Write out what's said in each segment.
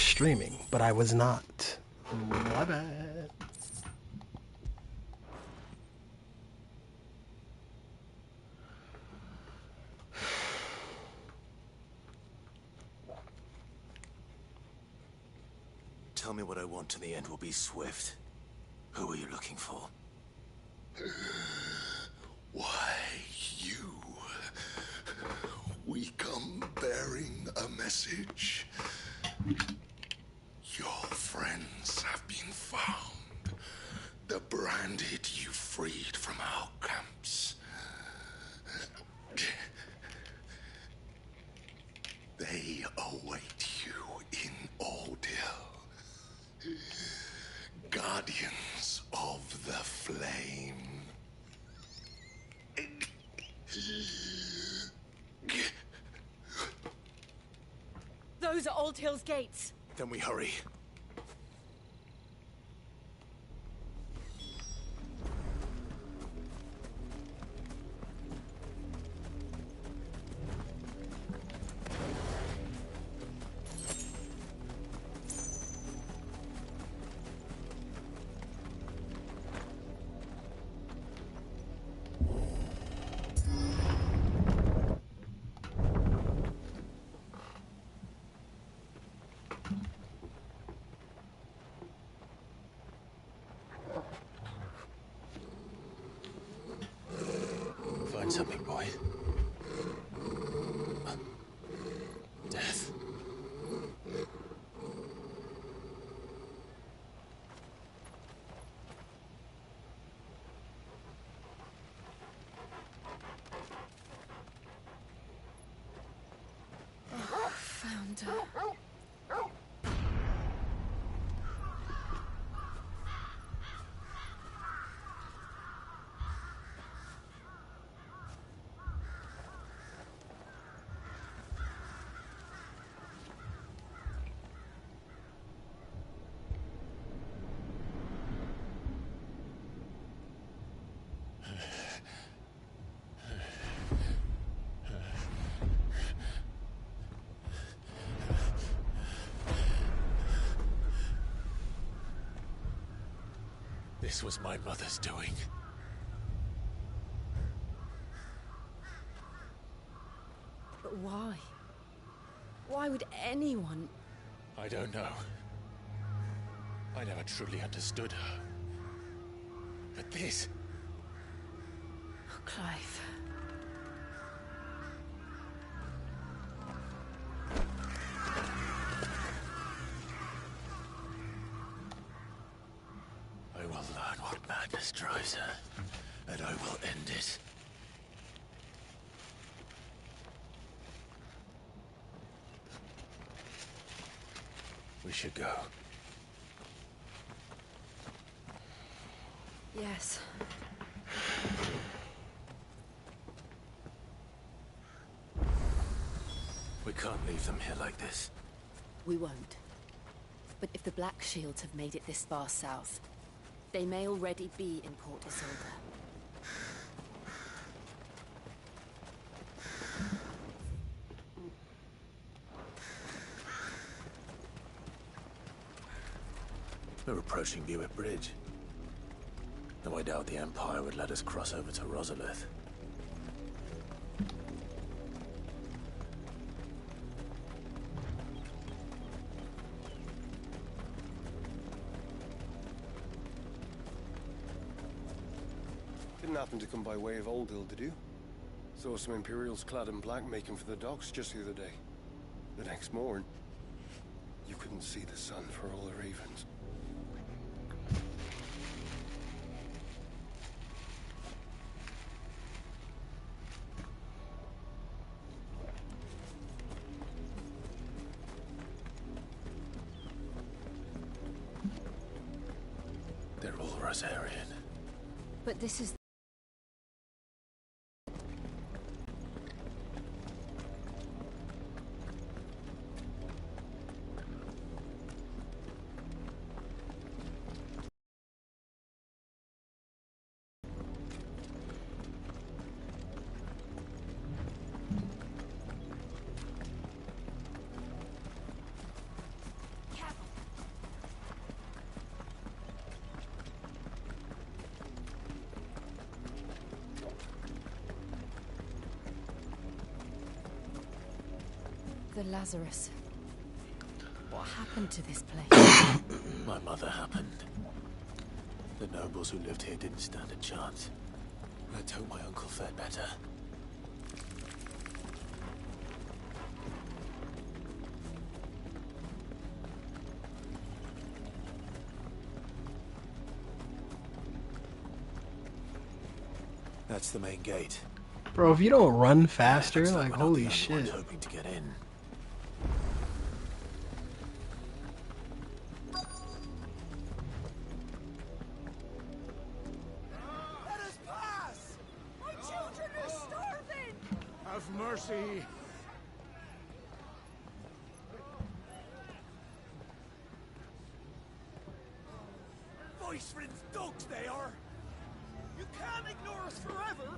was streaming, but I was not. My bad. Tell me what I want and the end will be swift. Who are you looking for? Why, you. We come bearing a message. Your friends have been found. The branded you freed from our camps. They await you in Ordeal. Guardians of the Flame. Those are Old Hill's gates. Then we hurry. Find something, boy. Death. Found her. This was my mother's doing. But why? Why would anyone... I don't know. I never truly understood her. But this... Oh, Clive. I will learn what madness drives her, and I will end it. We should go. Yes. We can't leave them here like this. We won't. But if the Black Shields have made it this far south, they may already be in Port Isolde. We're approaching Buick Bridge. Though I doubt the Empire would let us cross over to Rosalith. Didn't happen to come by way of Old Hill, did you? Saw some Imperials clad in black making for the docks just the other day. The next morn, you couldn't see the sun for all the ravens. They're all Rosarian. But this is... the Lazarus. What happened to this place? My mother happened. The nobles who lived here didn't stand a chance. Let's hope my uncle fared better. That's the main gate. Bro, if you don't run faster, Looks like we're not holy the only shit. ones hoping to get in. Let us pass! My children are starving! Have mercy. Voice friends dogs they are! You can't ignore us forever!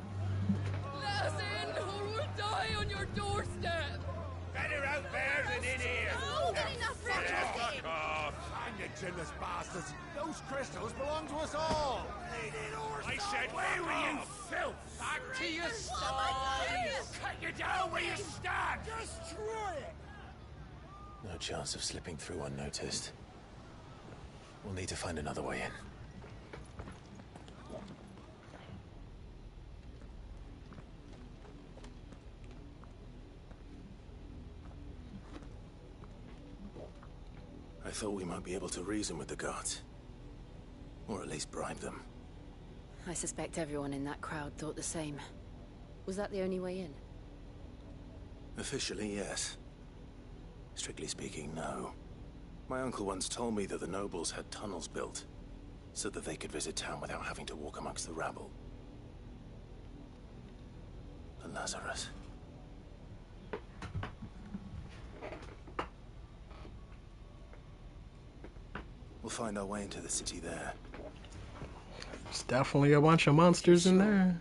Let us in, or we'll die on your doorstep! Better out there than in here. Oh, good enough for Fuck off. Hang you chinless bastards! Those crystals belong to us all! I said, where were you, filth? Back to your stalls. Cut you down where you stand. Destroy it! No chance of slipping through unnoticed. We'll need to find another way in. I thought we might be able to reason with the guards. Or at least bribe them. I suspect everyone in that crowd thought the same. Was that the only way in? Officially, yes. Strictly speaking, no. My uncle once told me that the nobles had tunnels built, so that they could visit town without having to walk amongst the rabble. The Lazarus. We'll find our way into the city there. There's definitely a bunch of monsters in there.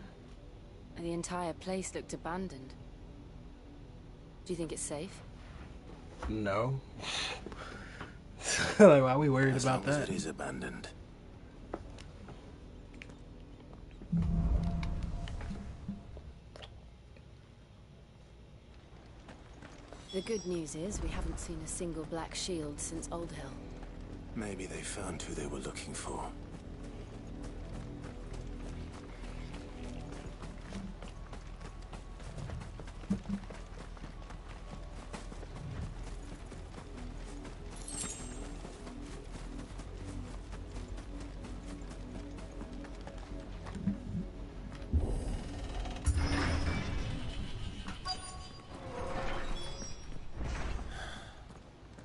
The entire place looked abandoned. Do you think it's safe? No. Like, why are we worried As about long as that? it is abandoned. The good news is we haven't seen a single black shield since Old Hill. Maybe they found who they were looking for.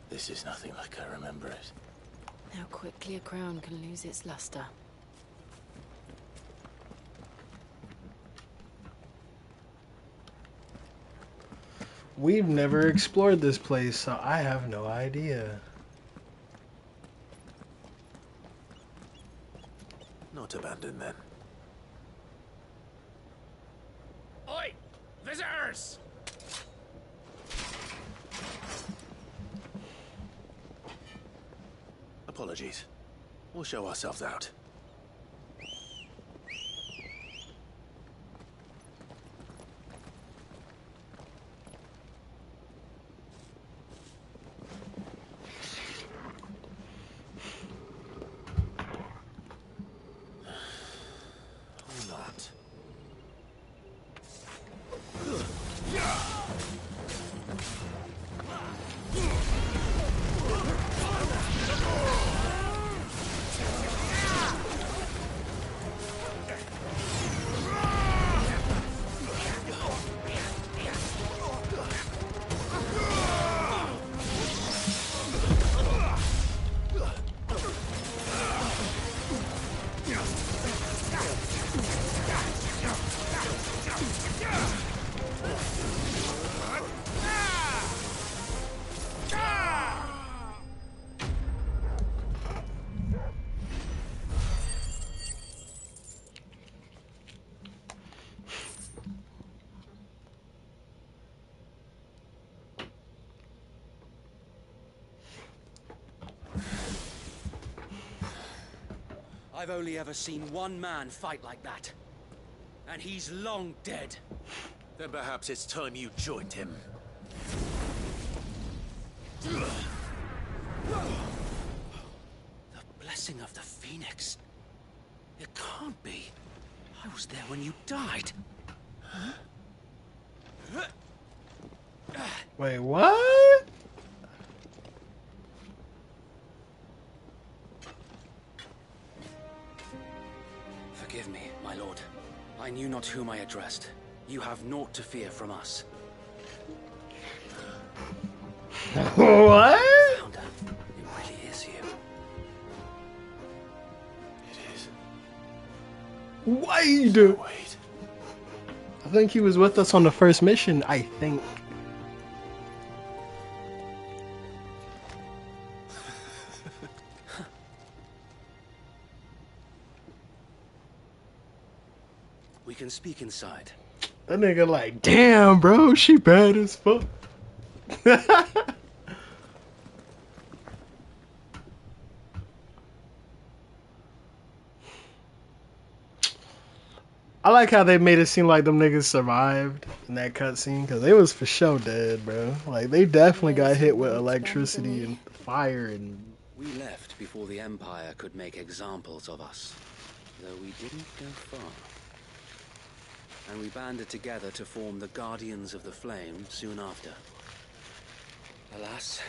This is nothing like I remember it. How quickly a crown can lose its luster. We've never explored this place, so I have no idea. Not abandoned then. Oi! Visitors! Apologies. We'll show ourselves out. Or not. I've only ever seen one man fight like that. And he's long dead. Then perhaps it's time you joined him. The blessing of the Phoenix. It can't be. I was there when you died. Wait, what? Forgive me, my lord. I knew not whom I addressed. You have naught to fear from us. What? Founder, it really is you. It is. Wade! Wait. I think he was with us on the first mission, I think. We can speak inside. That nigga like, damn, bro, she bad as fuck. I like how they made it seem like them niggas survived in that cutscene, because they was for sure dead, bro. Like, they definitely got hit with electricity and fire and... We left before the Empire could make examples of us, though we didn't go far. And we banded together to form the Guardians of the Flame soon after. Alas,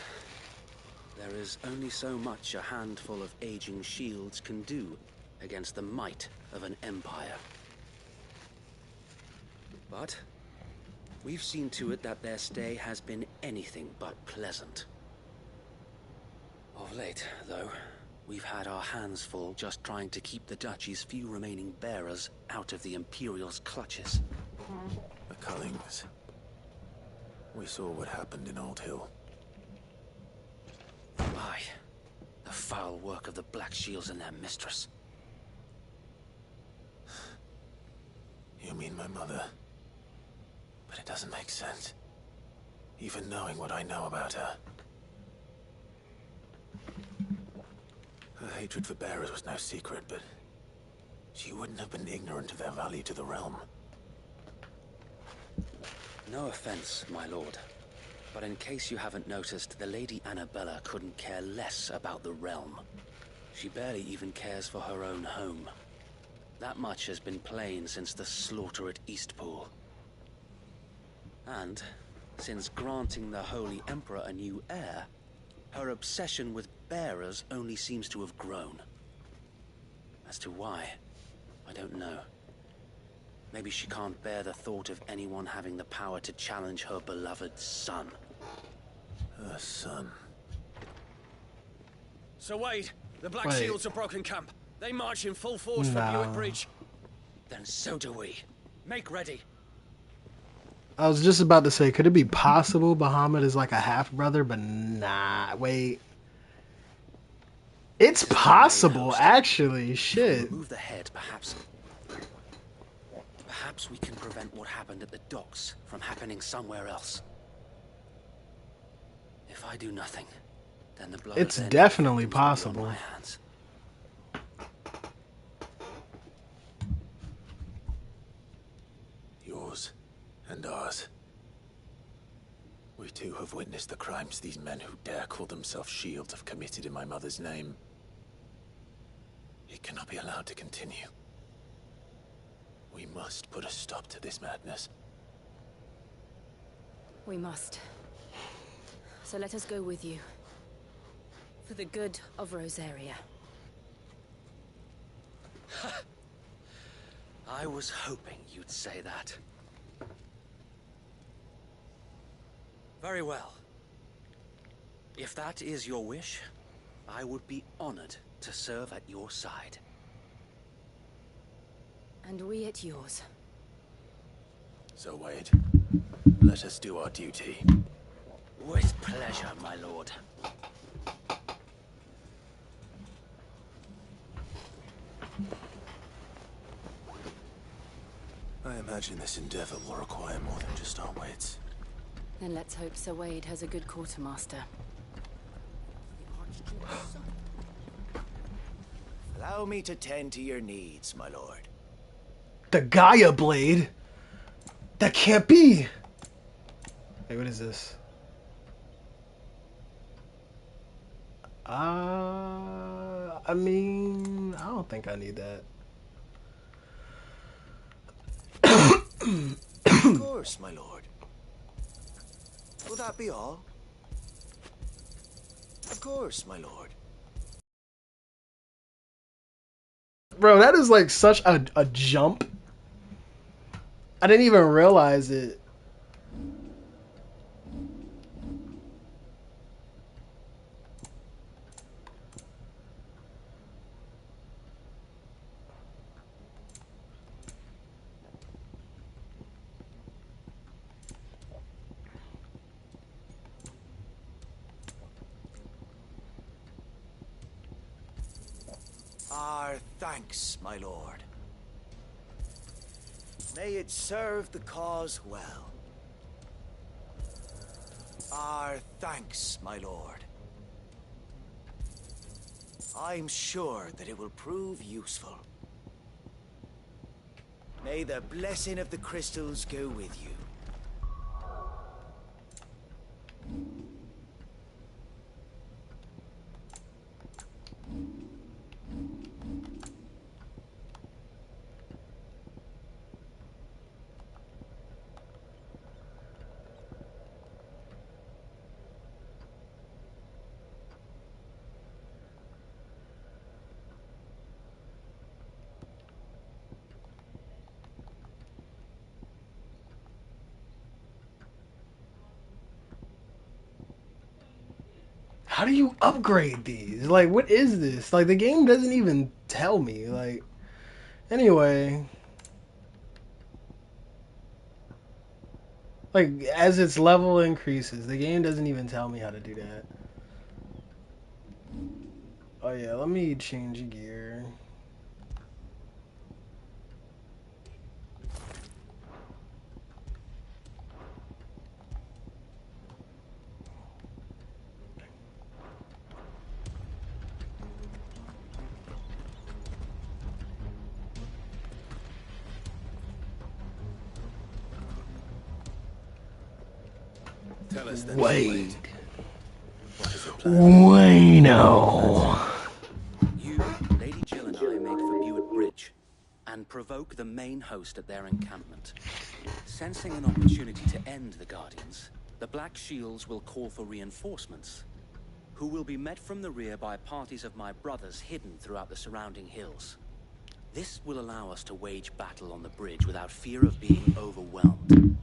there is only so much a handful of aging shields can do against the might of an empire. But we've seen to it that their stay has been anything but pleasant. Of late, though, we've had our hands full just trying to keep the Duchy's few remaining bearers out of the Imperial's clutches. The Cullings. We saw what happened in Old Hill. Aye, the foul work of the Black Shields and their mistress. You mean my mother? But it doesn't make sense. Even knowing what I know about her. Her hatred for bearers was no secret, but she wouldn't have been ignorant of their value to the realm. No offense, my lord. But in case you haven't noticed, the Lady Annabella couldn't care less about the realm. She barely even cares for her own home. That much has been plain since the slaughter at Eastpool. And, since granting the Holy Emperor a new heir, her obsession with bearers only seems to have grown. As to why, I don't know. Maybe she can't bear the thought of anyone having the power to challenge her beloved son. Her son. So Wade, the Black Wait. Shields have broken camp. They march in full force for Nah. Buick Bridge. Then so do we. Make ready. I was just about to say, could it be possible Bahamut is like a half-brother? But nah, wait. It's possible, actually. Shit. Remove the head, perhaps. Perhaps we can prevent what happened at the docks from happening somewhere else. If I do nothing, then the blood. It's of their definitely victims will be on possible. my hands. Yours and ours. We too have witnessed the crimes these men who dare call themselves shields have committed in my mother's name. It cannot be allowed to continue. We must put a stop to this madness. We must. So let us go with you. For the good of Rosaria. I was hoping you'd say that. Very well. If that is your wish, I would be honored to serve at your side. And we at yours. So Wade, let us do our duty. With pleasure, my lord. I imagine this endeavor will require more than just our wits. Then let's hope Sir Wade has a good quartermaster. Allow me to tend to your needs, my lord. The Gaia Blade? That can't be! Hey, what is this? I mean, I don't think I need that. Of course, my lord. Will that be all? Of course, my lord. Bro, that is like such a jump. I didn't even realize it. Our thanks, my lord. May it serve the cause well. Our thanks, my lord. I'm sure that it will prove useful. May the blessing of the crystals go with you. How do you upgrade these? Like, what is this? Like, the game doesn't even tell me. Like, anyway. Like, as its level increases, the game doesn't even tell me how to do that. Oh yeah, let me change gear. Tell us then, Wait. what is the plan? Bueno. You, Lady Jill and I make for Buett Bridge and provoke the main host at their encampment. Sensing an opportunity to end the Guardians, the Black Shields will call for reinforcements, who will be met from the rear by parties of my brothers hidden throughout the surrounding hills. This will allow us to wage battle on the bridge without fear of being overwhelmed.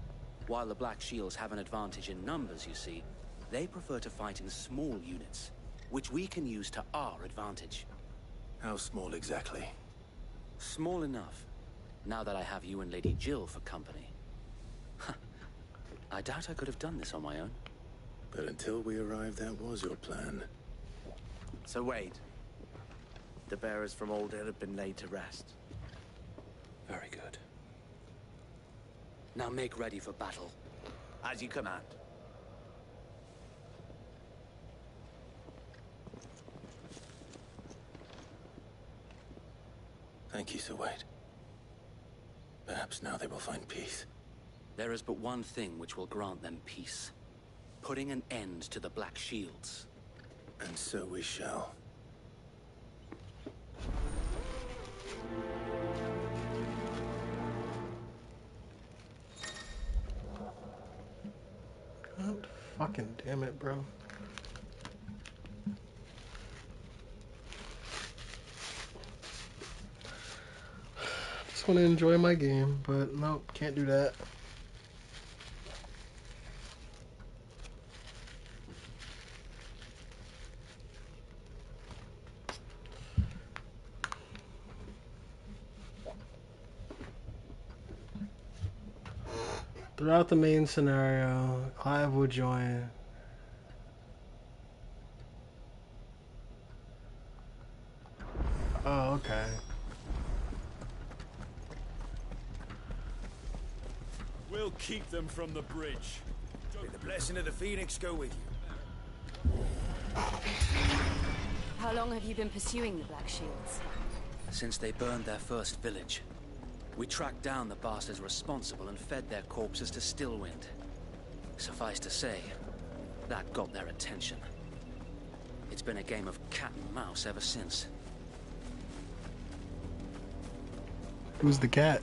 While the Black Shields have an advantage in numbers, you see, they prefer to fight in small units, which we can use to our advantage. How small exactly? Small enough, now that I have you and Lady Jill for company. I doubt I could have done this on my own. But until we arrived, that was your plan. So wait. The bearers from Old Hill have been laid to rest. Very good. Now make ready for battle. As you command. Thank you, Sir Wade. Perhaps now they will find peace. There is but one thing which will grant them peace. Putting an end to the Black Shields. And so we shall. God fucking damn it, bro. Just want to enjoy my game, but nope, can't do that. Throughout the main scenario, Clive will join. Oh, okay. We'll keep them from the bridge. May the blessing of the Phoenix go with you. How long have you been pursuing the Black Shields? Since they burned their first village, we tracked down the bastards responsible and fed their corpses to Stillwind. Suffice to say, that got their attention. It's been a game of cat and mouse ever since. Who's the cat?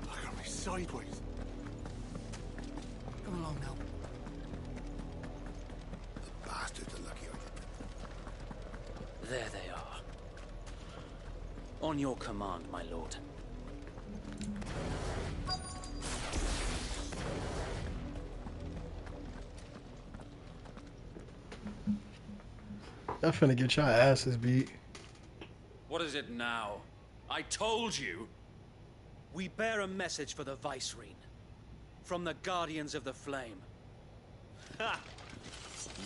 Look at me sideways. Come along now. The bastards are lucky I did. There they are. On your command, my lord. Y'all finna get your asses beat. What is it now? I told you! We bear a message for the Vicereine. From the Guardians of the Flame. Ha!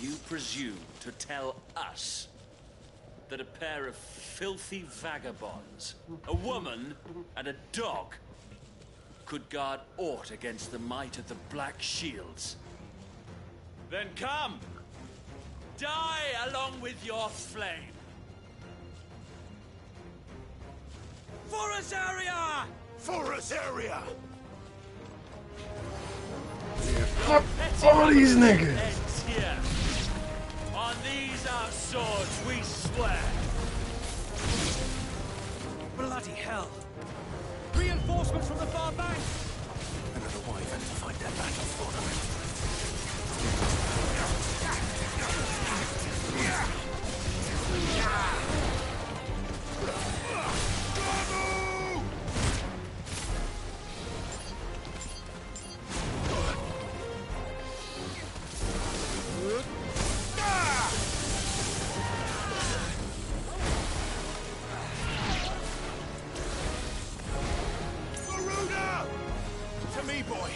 You presume to tell us that a pair of filthy vagabonds, a woman and a dog, could guard aught against the might of the Black Shields? Then come! Die along with your flame! For Azaria! For us area! All these niggas! Ends here. On these our swords we swear. Bloody hell! Reinforcements from the far bank! Another wyvern to fight their battle for them. To me, boy!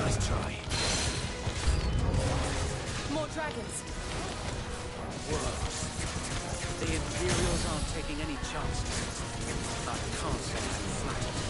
Nice try. More dragons. The Imperials aren't taking any chances. I can't say I'm flattered.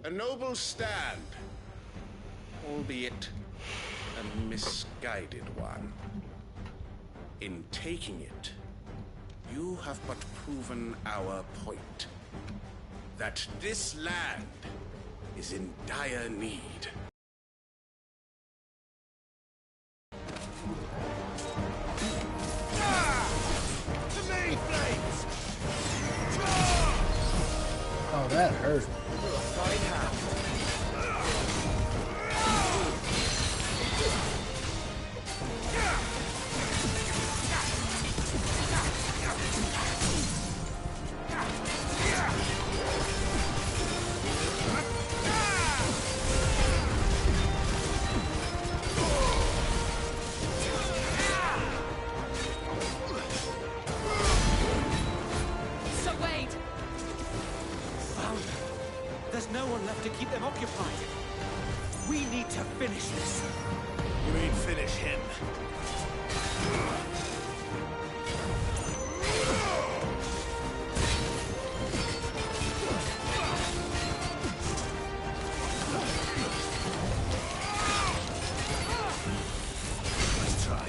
A noble stand, albeit a misguided one. In taking it, you have but proven our point. That this land is in dire need. To me, flames! Oh, that hurt. Sir Wade! Found them. There's no one left to keep them occupied. We need to finish this. You mean finish him? Nice try.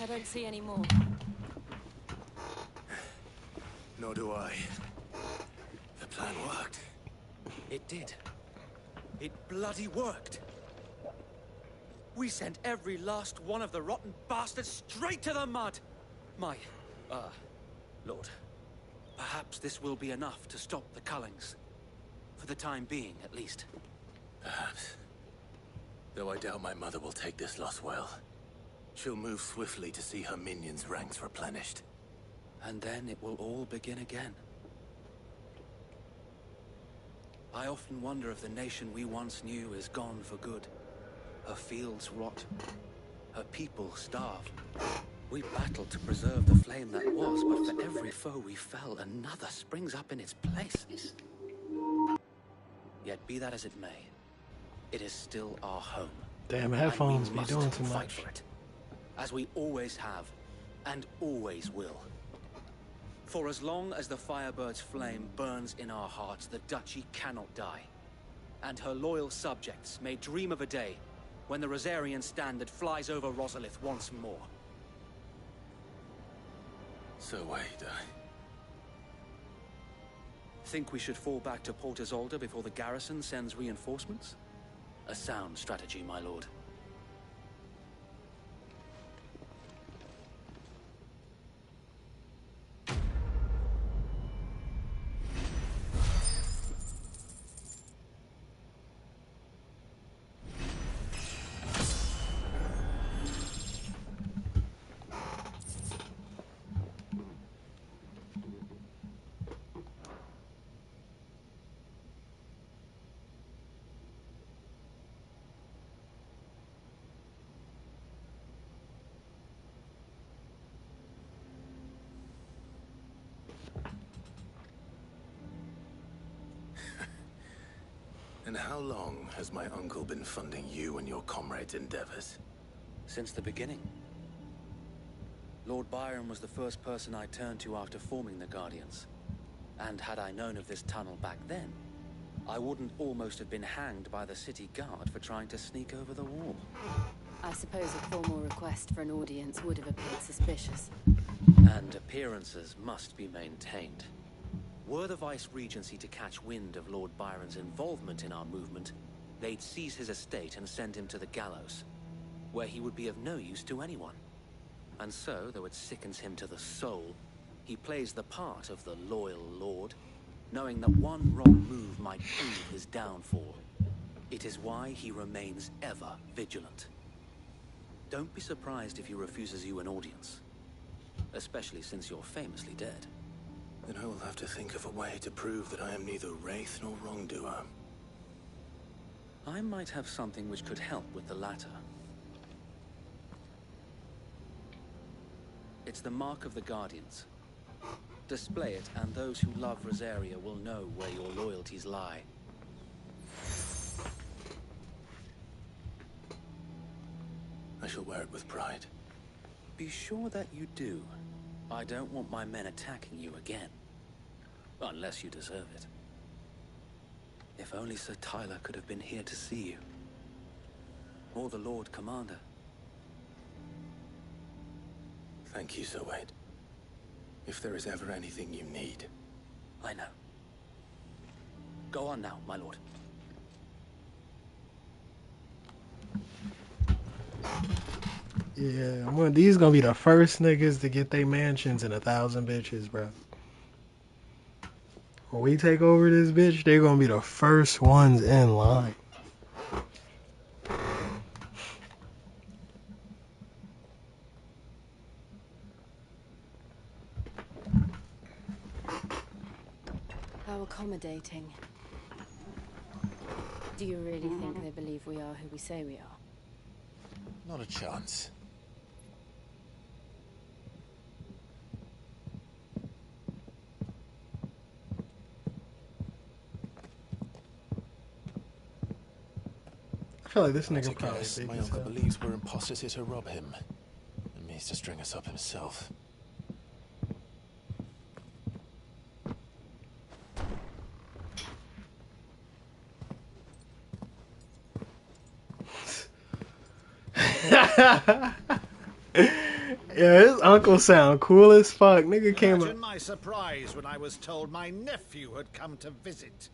I don't see any more. Nor do I. The plan worked. It did. It bloody worked. We sent every last one of the rotten bastards straight to the mud. My, Lord, perhaps this will be enough to stop the Cullings. For the time being, at least. Perhaps. Though I doubt my mother will take this loss well. She'll move swiftly to see her minions' ranks replenished. And then it will all begin again. I often wonder if the nation we once knew is gone for good. Her fields rot. Her people starve. We battled to preserve the flame that was, but for every foe we fell, another springs up in its place. Yet be that as it may, it is still our home. Damn, headphones be doing too fight much. for it, as we always have, and always will. For as long as the Firebird's flame burns in our hearts, the Duchy cannot die. And her loyal subjects may dream of a day when the Rosarian standard flies over Rosalith once more. So wait, Think we should fall back to Port Isolde before the garrison sends reinforcements? A sound strategy, my lord. And how long has my uncle been funding you and your comrades' endeavors? Since the beginning. Lord Byron was the first person I turned to after forming the Guardians. And had I known of this tunnel back then, I wouldn't almost have been hanged by the city guard for trying to sneak over the wall. I suppose a formal request for an audience would have appeared suspicious. And appearances must be maintained. Were the Vice-Regency to catch wind of Lord Byron's involvement in our movement, they'd seize his estate and send him to the gallows, where he would be of no use to anyone. And so, though it sickens him to the soul, he plays the part of the loyal lord, knowing that one wrong move might prove his downfall. It is why he remains ever vigilant. Don't be surprised if he refuses you an audience, especially since you're famously dead. Then I will have to think of a way to prove that I am neither wraith nor wrongdoer. I might have something which could help with the latter. It's the mark of the Guardians. Display it, and those who love Rosaria will know where your loyalties lie. I shall wear it with pride. Be sure that you do. I don't want my men attacking you again. Unless you deserve it. If only Sir Tyler could have been here to see you. Or the Lord Commander. Thank you, Sir Wade. If there is ever anything you need. I know. Go on now, my lord. Yeah, these gonna be the first niggas to get their mansions and 1,000 bitches, bro. When we take over this bitch, they're gonna be the first ones in line. How accommodating. Do you really think they believe we are who we say we are? Not a chance. I feel like this To nigga probably guess, big my as uncle hell. believes we're imposters here to rob him. And means to string us up himself. Yeah, his uncle sound cool as fuck. Nigga came up. Imagine my surprise when I was told my nephew had come to visit.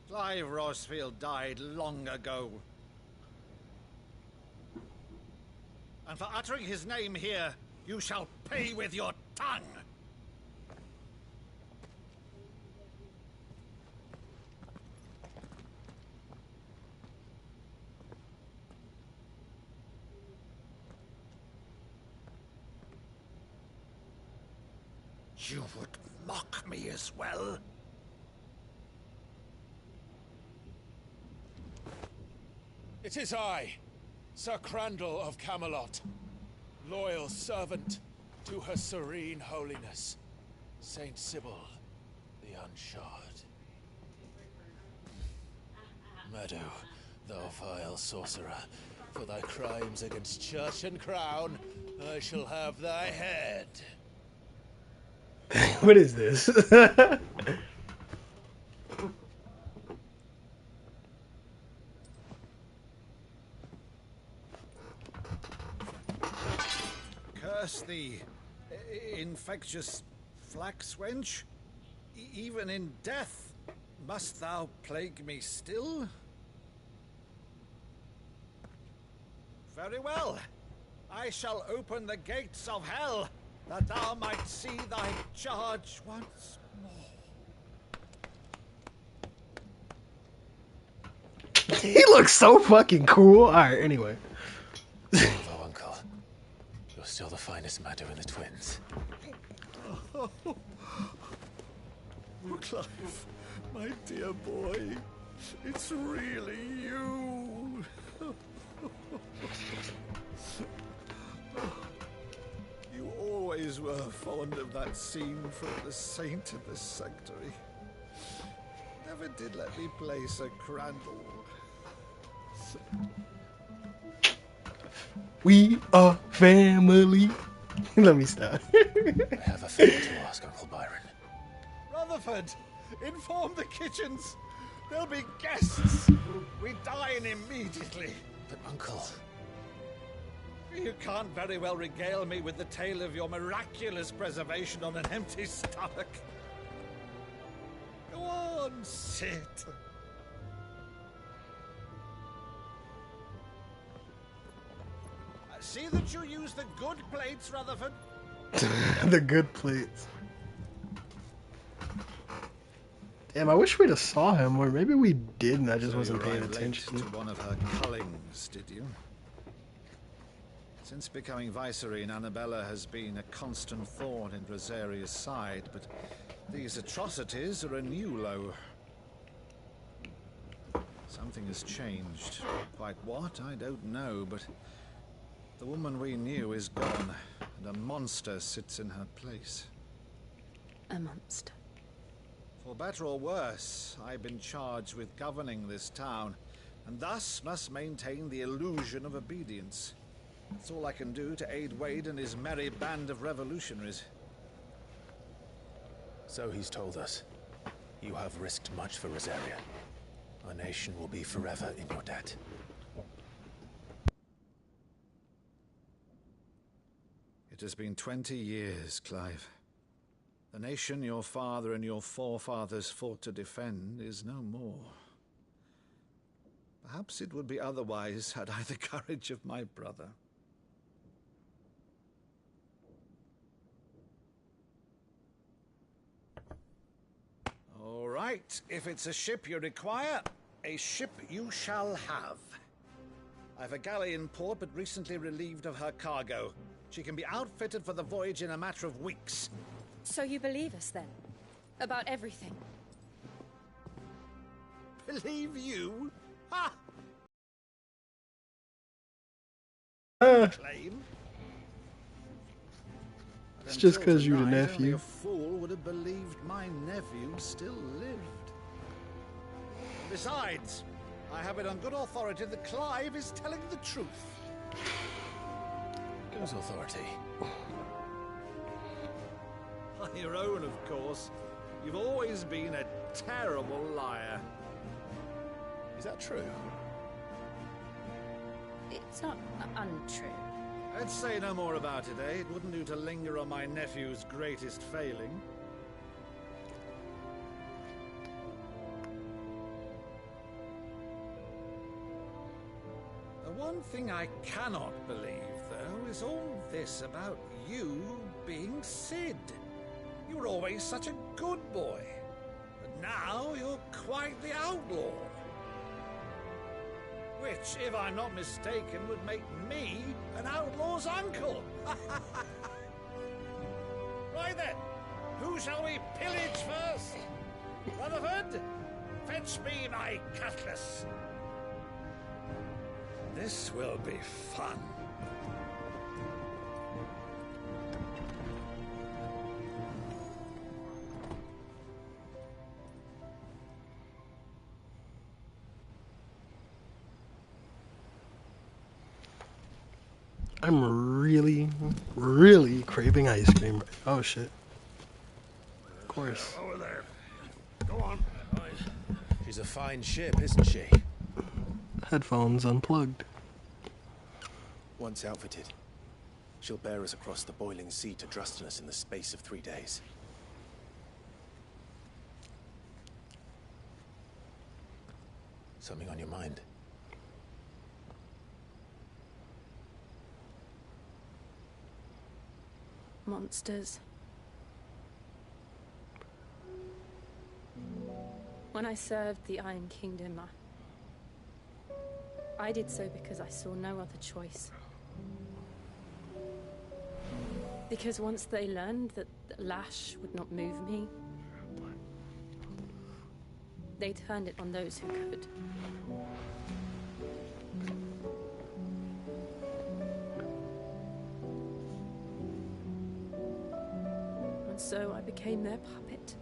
Clive Rosfield died long ago. And for uttering his name here, you shall pay with your tongue! You would mock me as well? It is I, Sir Crandall of Camelot, loyal servant to Her Serene Holiness, Saint Sybil the Unshod. Meadow, thou vile sorcerer, for thy crimes against church and crown, I shall have thy head. What is this? Curse thee, infectious flax wench. Even in death, must thou plague me still? Very well. I shall open the gates of hell, that thou might see thy charge once more. He looks so fucking cool. Alright, anyway. Bravo, Uncle. You're still the finest Meadow in the twins. Oh, Clive, my dear boy, it's really you. You always were fond of that scene from The Saint of the Sanctuary. Never did let me play Sir Crandall. We are family. Let me stop. I have a favor to ask, Uncle Byron. Rutherford, inform the kitchens. There'll be guests. We dine immediately. But, Uncle... You can't very well regale me with the tale of your miraculous preservation on an empty stomach. Go on, sit. See that you use the good plates, Rutherford. The good plates. Damn, I wish we'd have saw him, or maybe we did and I just wasn't paying attention. To one of her cullings, did you? Since becoming Vicereine, Annabella has been a constant thorn in Rosaria's side, but these atrocities are a new low. Something has changed. Quite what, I don't know, but the woman we knew is gone, and a monster sits in her place. A monster. For better or worse, I've been charged with governing this town, and thus must maintain the illusion of obedience. That's all I can do to aid Wade and his merry band of revolutionaries. So he's told us. You have risked much for Rosaria. Our nation will be forever in your debt. It has been 20 years, Clive. The nation your father and your forefathers fought to defend is no more. Perhaps it would be otherwise had I the courage of my brother. All right, if it's a ship you require, a ship you shall have. I've a galley in port, but recently relieved of her cargo. She can be outfitted for the voyage in a matter of weeks. So you believe us then? About everything? Believe you? Ha! Claim? It's just because you're the Only nephew. a fool would have believed my nephew still lived. Besides, I have it on good authority that Clive is telling the truth. Whose authority? On your own, of course. You've always been a terrible liar. Is that true? It's not untrue. I'd say no more about it, eh? It wouldn't do to linger on my nephew's greatest failing. The one thing I cannot believe, though, is all this about you being Sid. You were always such a good boy, but now you're quite the outlaw. Which, if I'm not mistaken, would make me an outlaw's uncle. Right then, who shall we pillage first? Rutherford, fetch me my cutlass. This will be fun. I'm really, really craving ice cream. Oh shit. Of course. Over there. Go on. She's a fine ship, isn't she? Headphones unplugged. Once outfitted, she'll bear us across the boiling sea to Drustinus in the space of 3 days. Something on your mind? Monsters. When I served the Iron Kingdom, I did so because I saw no other choice. Because once they learned that the lash would not move me, they turned it on those who could. And so I became their puppet.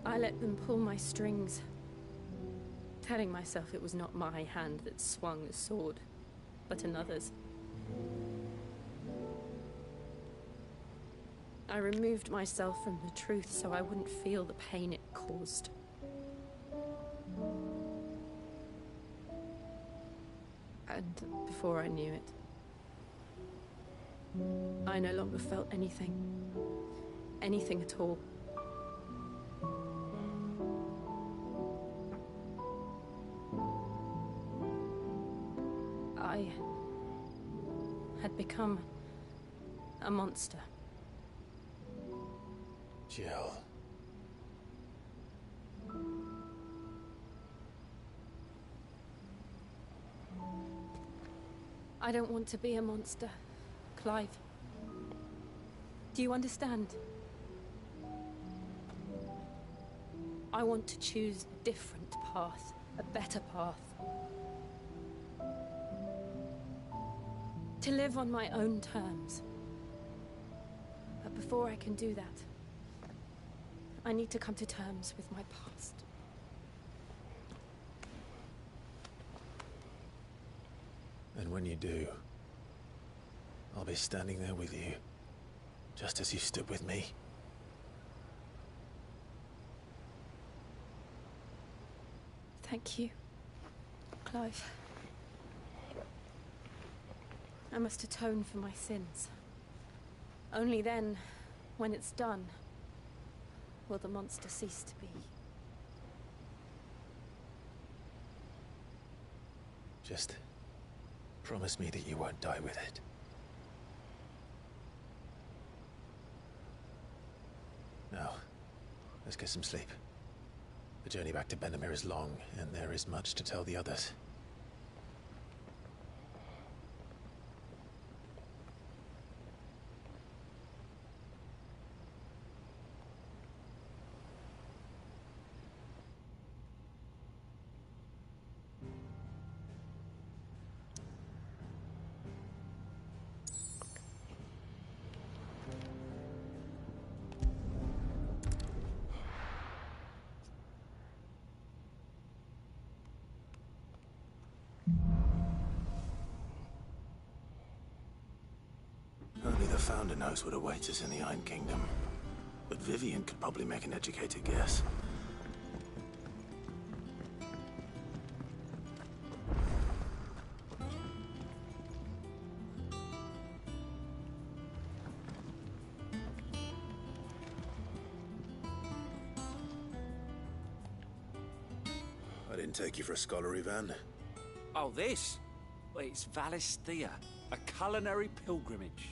I let them pull my strings, telling myself it was not my hand that swung the sword, but another's. I removed myself from the truth so I wouldn't feel the pain it caused. And before I knew it, I no longer felt anything. Anything at all. I had become a monster. Jill. I don't want to be a monster, Clive. Do you understand? I want to choose a different path, a better path. To live on my own terms. But before I can do that, I need to come to terms with my past. And when you do, I'll be standing there with you, just as you stood with me. Thank you, Clive. I must atone for my sins. Only then, when it's done, will the monster cease to be. Just promise me that you won't die with it. Now, let's get some sleep. The journey back to Benamir is long, and there is much to tell the others. Only the Founder knows what awaits us in the Iron Kingdom. But Vivian could probably make an educated guess. I didn't take you for a scholar, Ivan. Oh, this? Well, it's Valisthea, a culinary pilgrimage.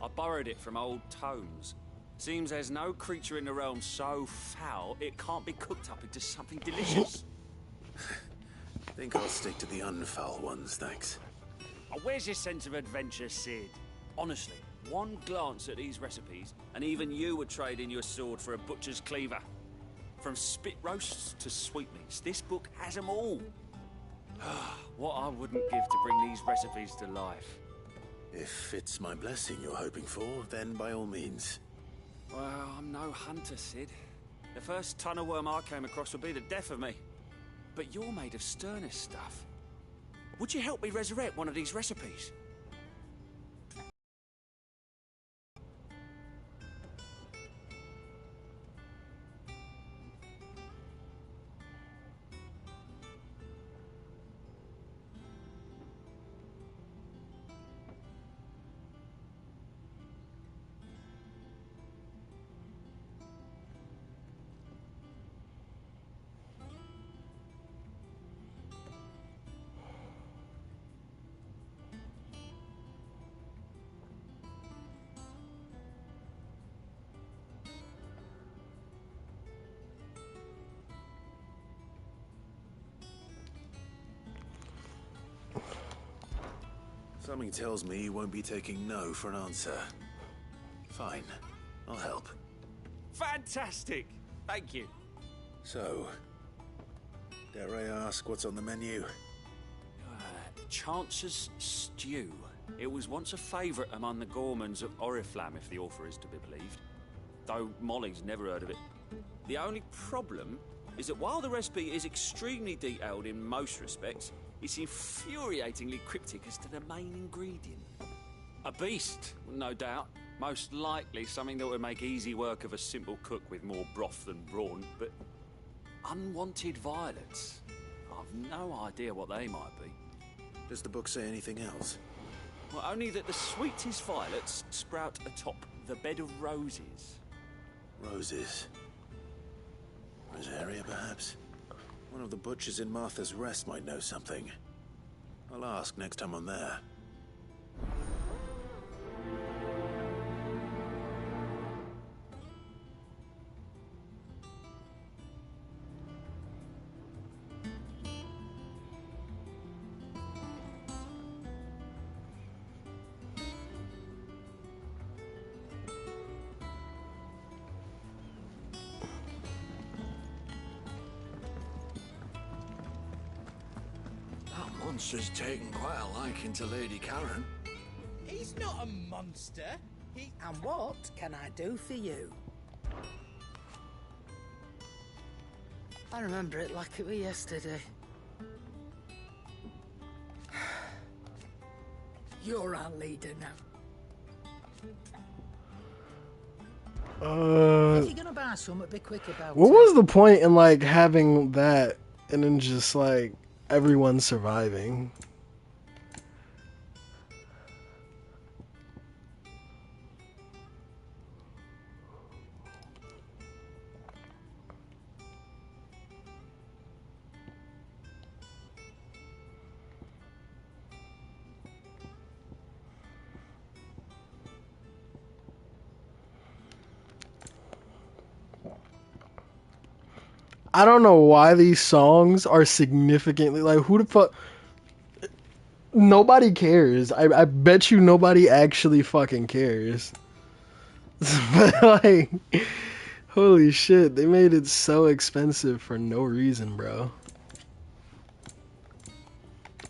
I borrowed it from old tomes. Seems there's no creature in the realm so foul it can't be cooked up into something delicious. Think I'll stick to the unfoul ones, thanks. Oh, where's your sense of adventure, Sid? Honestly, one glance at these recipes, and even you would trade in your sword for a butcher's cleaver. From spit roasts to sweetmeats, this book has them all. What I wouldn't give to bring these recipes to life. If it's my blessing you're hoping for, then by all means. Well, I'm no hunter, Sid. The first tunnel worm I came across would be the death of me. But you're made of sterner stuff. Would you help me resurrect one of these recipes? Something tells me you won't be taking no for an answer. Fine, I'll help. Fantastic! Thank you. So, dare I ask what's on the menu? Chance's Stew. It was once a favourite among the gourmands of Oriflamme, if the author is to be believed. Though Molly's never heard of it. The only problem is that while the recipe is extremely detailed in most respects, it's infuriatingly cryptic as to the main ingredient. A beast, no doubt. Most likely something that would make easy work of a simple cook with more broth than brawn, but unwanted violets. I've no idea what they might be. Does the book say anything else? Well, only that the sweetest violets sprout atop the bed of roses. Roses. Rosaria, perhaps? One of the butchers in Martha's Rest might know something. I'll ask next time I'm there. Monster's taken quite a liking to Lady Karen. He's not a monster. And what can I do for you? I remember it like it was yesterday. You're our leader now. If you're gonna buy something, be quick about what it. was the point in like having that and then just like everyone surviving? I don't know why these songs are significantly like who the fuck. Nobody cares. I bet you nobody actually fucking cares. But like, holy shit, they made it so expensive for no reason, bro.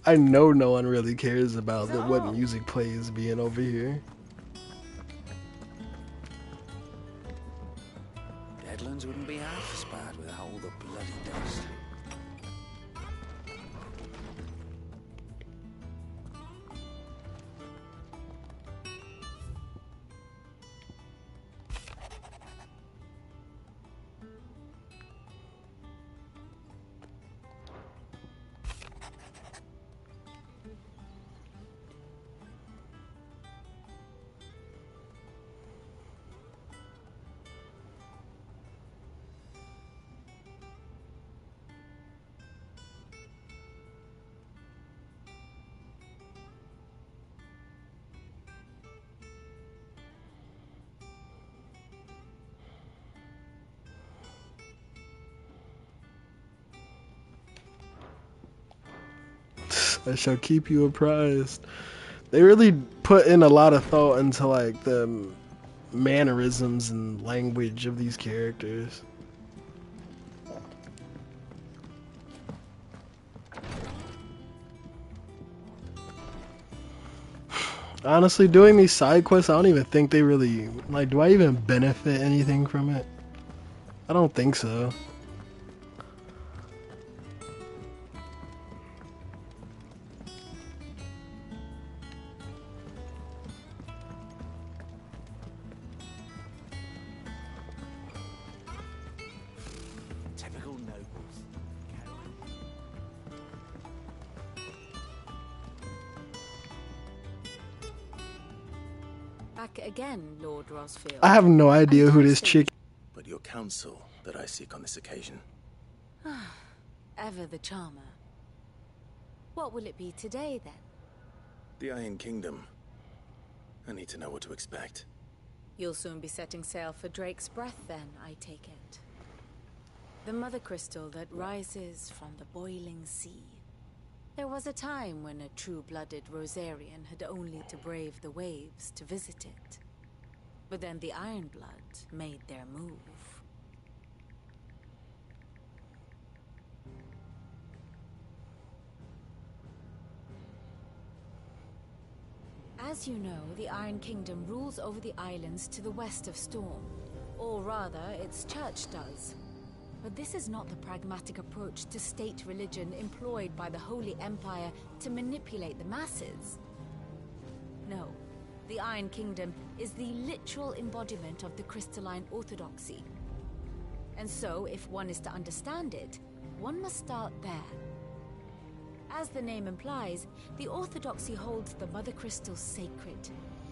I know no one really cares about what music plays being over here. Deadlands wouldn't be half as bad without all the bloody dust. I shall keep you apprised. They really put in a lot of thought into like the mannerisms and language of these characters. Honestly, doing these side quests, I don't even think they really like. Do I even benefit anything from it? I don't think so. Typical nobles. Back again, Lord Rosfield. I have no idea who this chick. But your counsel that I seek on this occasion. Ever the charmer. What will it be today, then? The Iron Kingdom. I need to know what to expect. You'll soon be setting sail for Drake's Breath, then, I take it. The mother crystal that rises from the boiling sea. There was a time when a true-blooded Rosarian had only to brave the waves to visit it. But then the Ironblood made their move. As you know, the Iron Kingdom rules over the islands to the west of Storm. Or rather, its church does. But this is not the pragmatic approach to state religion employed by the Holy Empire to manipulate the masses. No, the Iron Kingdom is the literal embodiment of the crystalline orthodoxy. And so, if one is to understand it, one must start there. As the name implies, the orthodoxy holds the mother crystals sacred,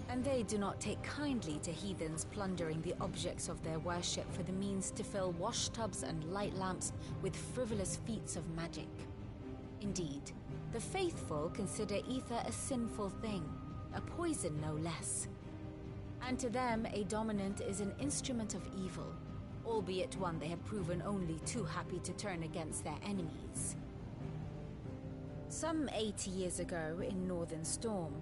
and they do not take kindly to heathens plundering the objects of their worship for the means to fill washtubs and light lamps with frivolous feats of magic. Indeed, the faithful consider ether a sinful thing, a poison no less. And to them, a dominant is an instrument of evil, albeit one they have proven only too happy to turn against their enemies. Some 80 years ago, in Northern Storm,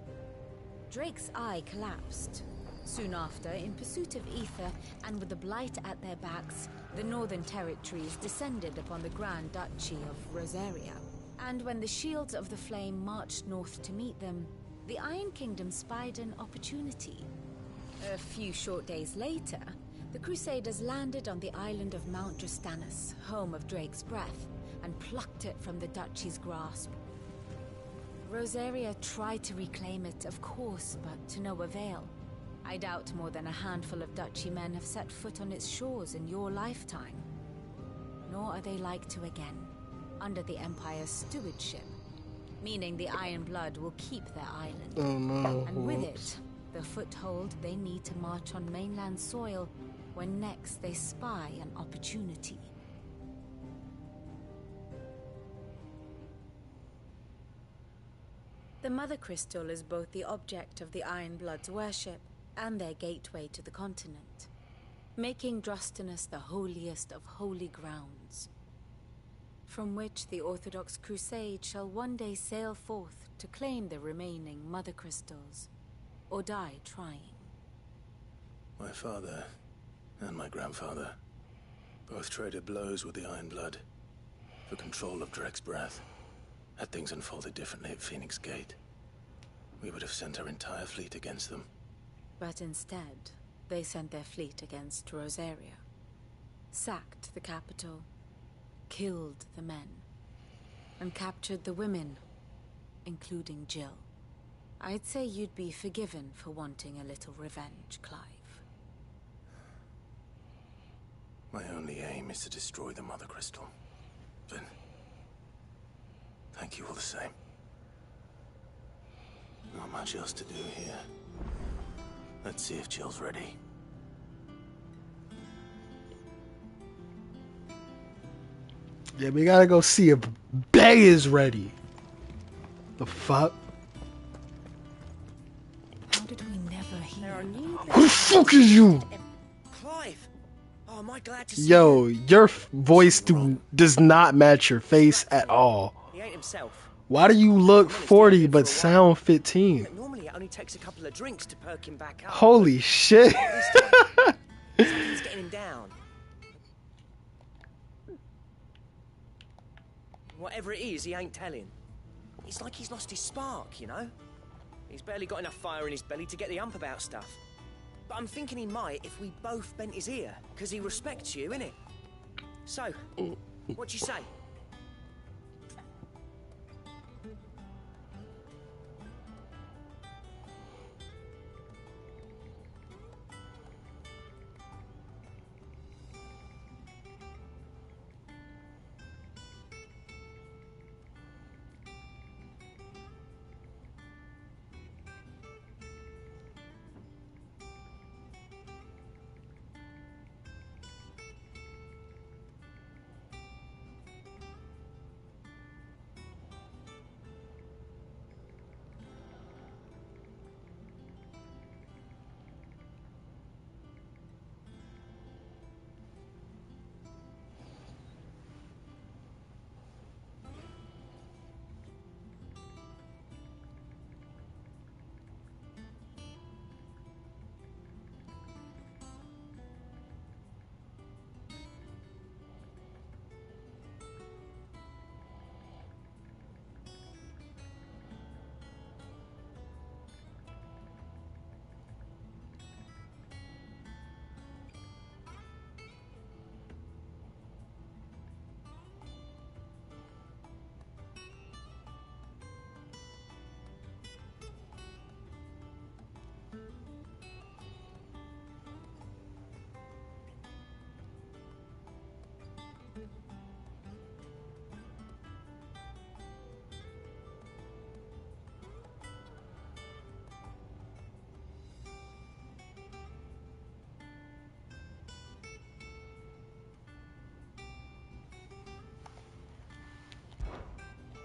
Drake's eye collapsed. Soon after, in pursuit of ether, and with the blight at their backs, the Northern Territories descended upon the Grand Duchy of Rosaria. And when the Shields of the Flame marched north to meet them, the Iron Kingdom spied an opportunity. A few short days later, the Crusaders landed on the island of Mount Drastanus, home of Drake's Breath, and plucked it from the Duchy's grasp. Rosaria tried to reclaim it, of course, but to no avail. I doubt more than a handful of Duchy men have set foot on its shores in your lifetime. Nor are they like to again, under the Empire's stewardship, meaning the Iron Blood will keep their island. Oh no. And with it, the foothold they need to march on mainland soil when next they spy an opportunity. The Mother Crystal is both the object of the Iron Blood's worship and their gateway to the continent, making Drastanus the holiest of holy grounds, from which the Orthodox Crusade shall one day sail forth to claim the remaining Mother Crystals, or die trying. My father and my grandfather both traded blows with the Iron Blood for control of Drake's Breath. Had things unfolded differently at Phoenix Gate, we would have sent our entire fleet against them. But instead, they sent their fleet against Rosaria, sacked the capital, killed the men, and captured the women, including Jill. I'd say you'd be forgiven for wanting a little revenge, Clive. My only aim is to destroy the Mother Crystal. But thank you all the same. Not much else to do here. Let's see if Jill's ready. Yeah, we gotta go see if Bay is ready. The fuck? How did we never hear? Who the fuck is you? Clive! Oh, am I glad to see Yo, you? your voice does not match your face at all. He ain't himself. Why do you look 40 but sound 15? Normally it only takes a couple of drinks to perk him back up. Holy shit. Something's getting him down. Whatever it is, he ain't telling. It's like he's lost his spark, you know? He's barely got enough fire in his belly to get the ump about stuff. But I'm thinking he might if we both bent his ear, because he respects you, innit? So, what you say?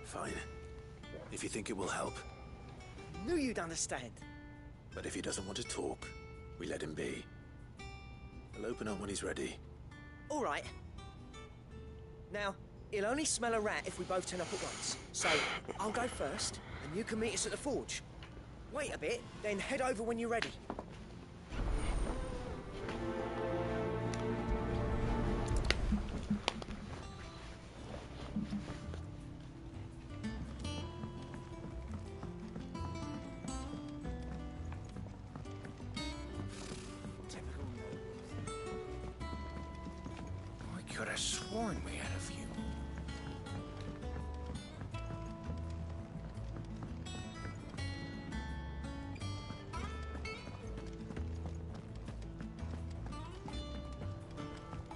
Fine. If you think it will help. Knew you'd understand. But if he doesn't want to talk, we let him be. He'll open up when he's ready. All right. Now, he'll only smell a rat if we both turn up at once. So, I'll go first, and you can meet us at the forge. Wait a bit, then head over when you're ready. I could have sworn we had a few.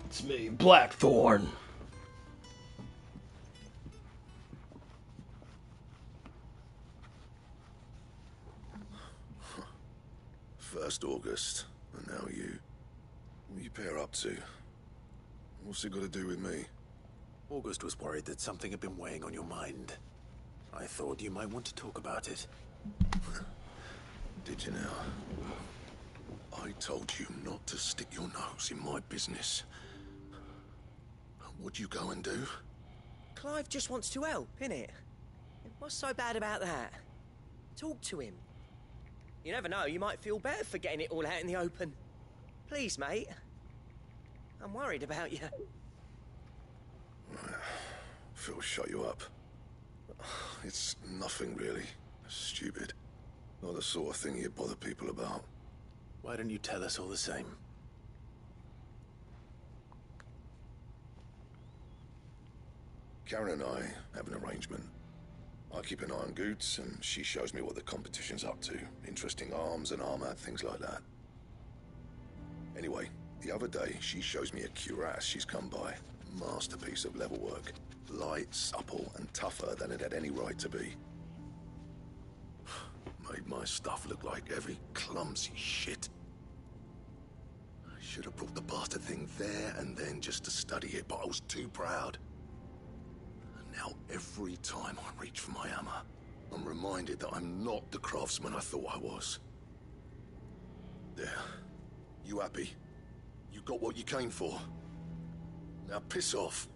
It's me, Blackthorn. First August, and now you. What you pair up to? What's it got to do with me? August was worried that something had been weighing on your mind. I thought you might want to talk about it. Did you now? I told you not to stick your nose in my business. What'd you go and do? Clive just wants to help, innit? What's so bad about that? Talk to him. You never know, you might feel better for getting it all out in the open. Please, mate. I'm worried about you. Phil shut you up. It's nothing really. Stupid. Not the sort of thing you bother people about. Why don't you tell us all the same? Karen and I have an arrangement. I keep an eye on Goots, and she shows me what the competition's up to. Interesting arms and armor, things like that. Anyway, the other day, she shows me a cuirass she's come by. Masterpiece of level work. Light, supple, and tougher than it had any right to be. Made my stuff look like every clumsy shit. I should have brought the bastard thing there and then just to study it, but I was too proud. And now every time I reach for my hammer, I'm reminded that I'm not the craftsman I thought I was. There. You happy? You got what you came for. Now piss off.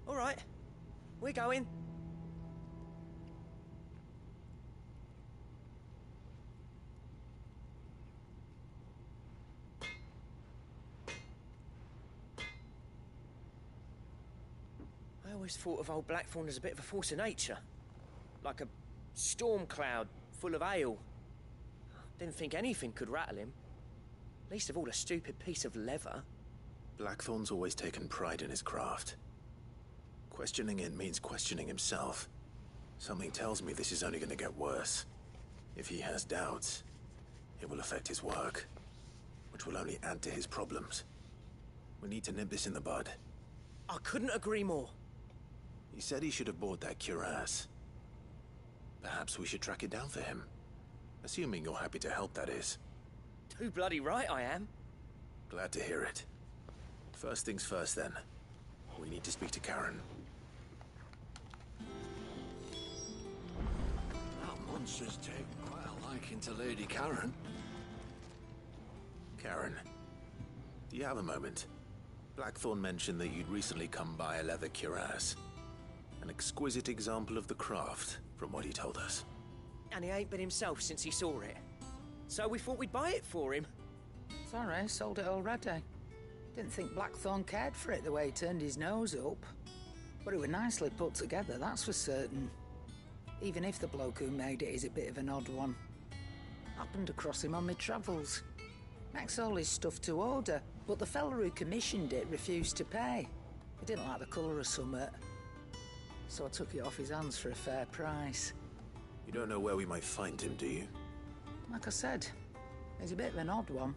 All right. We're going. always thought of old Blackthorn as a bit of a force of nature. Like a storm cloud full of ale. Didn't think anything could rattle him. Least of all a stupid piece of leather. Blackthorn's always taken pride in his craft. Questioning it means questioning himself. Something tells me this is only going to get worse. If he has doubts, it will affect his work, which will only add to his problems. We need to nip this in the bud. I couldn't agree more. He said he should have bought that cuirass. Perhaps we should track it down for him. Assuming you're happy to help, that is. Too bloody right I am. Glad to hear it. First things first, then. We need to speak to Karen. That monster's taken quite a liking to Lady Karen. Karen, do you have a moment? Blackthorn mentioned that you'd recently come by a leather cuirass. An exquisite example of the craft, from what he told us. And he ain't been himself since he saw it. So we thought we'd buy it for him. Sorry, sold it already. Didn't think Blackthorn cared for it the way he turned his nose up. But it was nicely put together, that's for certain. Even if the bloke who made it is a bit of an odd one. Happened across him on my travels. Makes all his stuff to order, but the fella who commissioned it refused to pay. He didn't like the colour of summit. So I took it off his hands for a fair price. You don't know where we might find him, do you? Like I said, he's a bit of an odd one.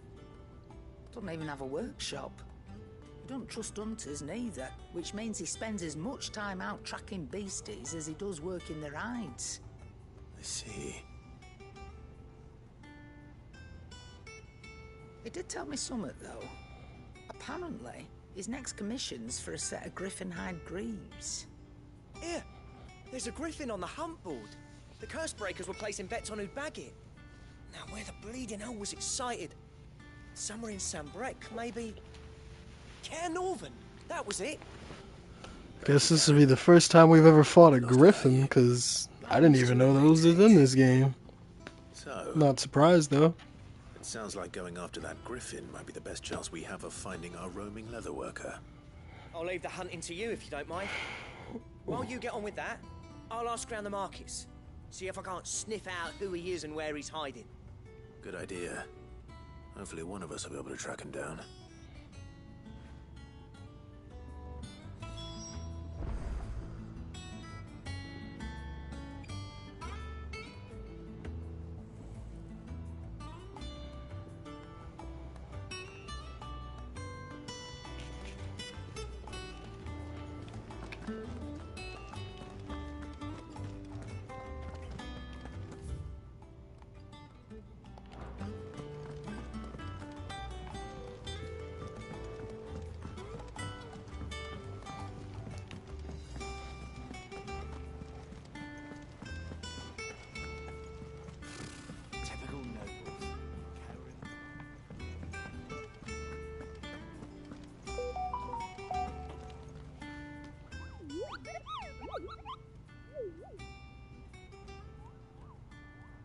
Doesn't even have a workshop. He don't trust hunters neither, which means he spends as much time out tracking beasties as he does working their hides. I see. He did tell me something, though. Apparently, his next commission's for a set of griffin hide greaves. Here, there's a griffin on the hunt board. The curse breakers were placing bets on who'd bag it. Now, where the bleeding hell was excited? Somewhere in Sambrec, maybe... Care Northern, that was it. Guess this will be the first time we've ever fought a griffin, because I didn't even know those was in this game. So, Not surprised, though. it sounds like going after that griffin might be the best chance we have of finding our roaming leatherworker. I'll leave the hunting to you if you don't mind. While you get on with that, I'll ask around the markets. See if I can't sniff out who he is and where he's hiding. Good idea. Hopefully one of us will be able to track him down. Typical nobles.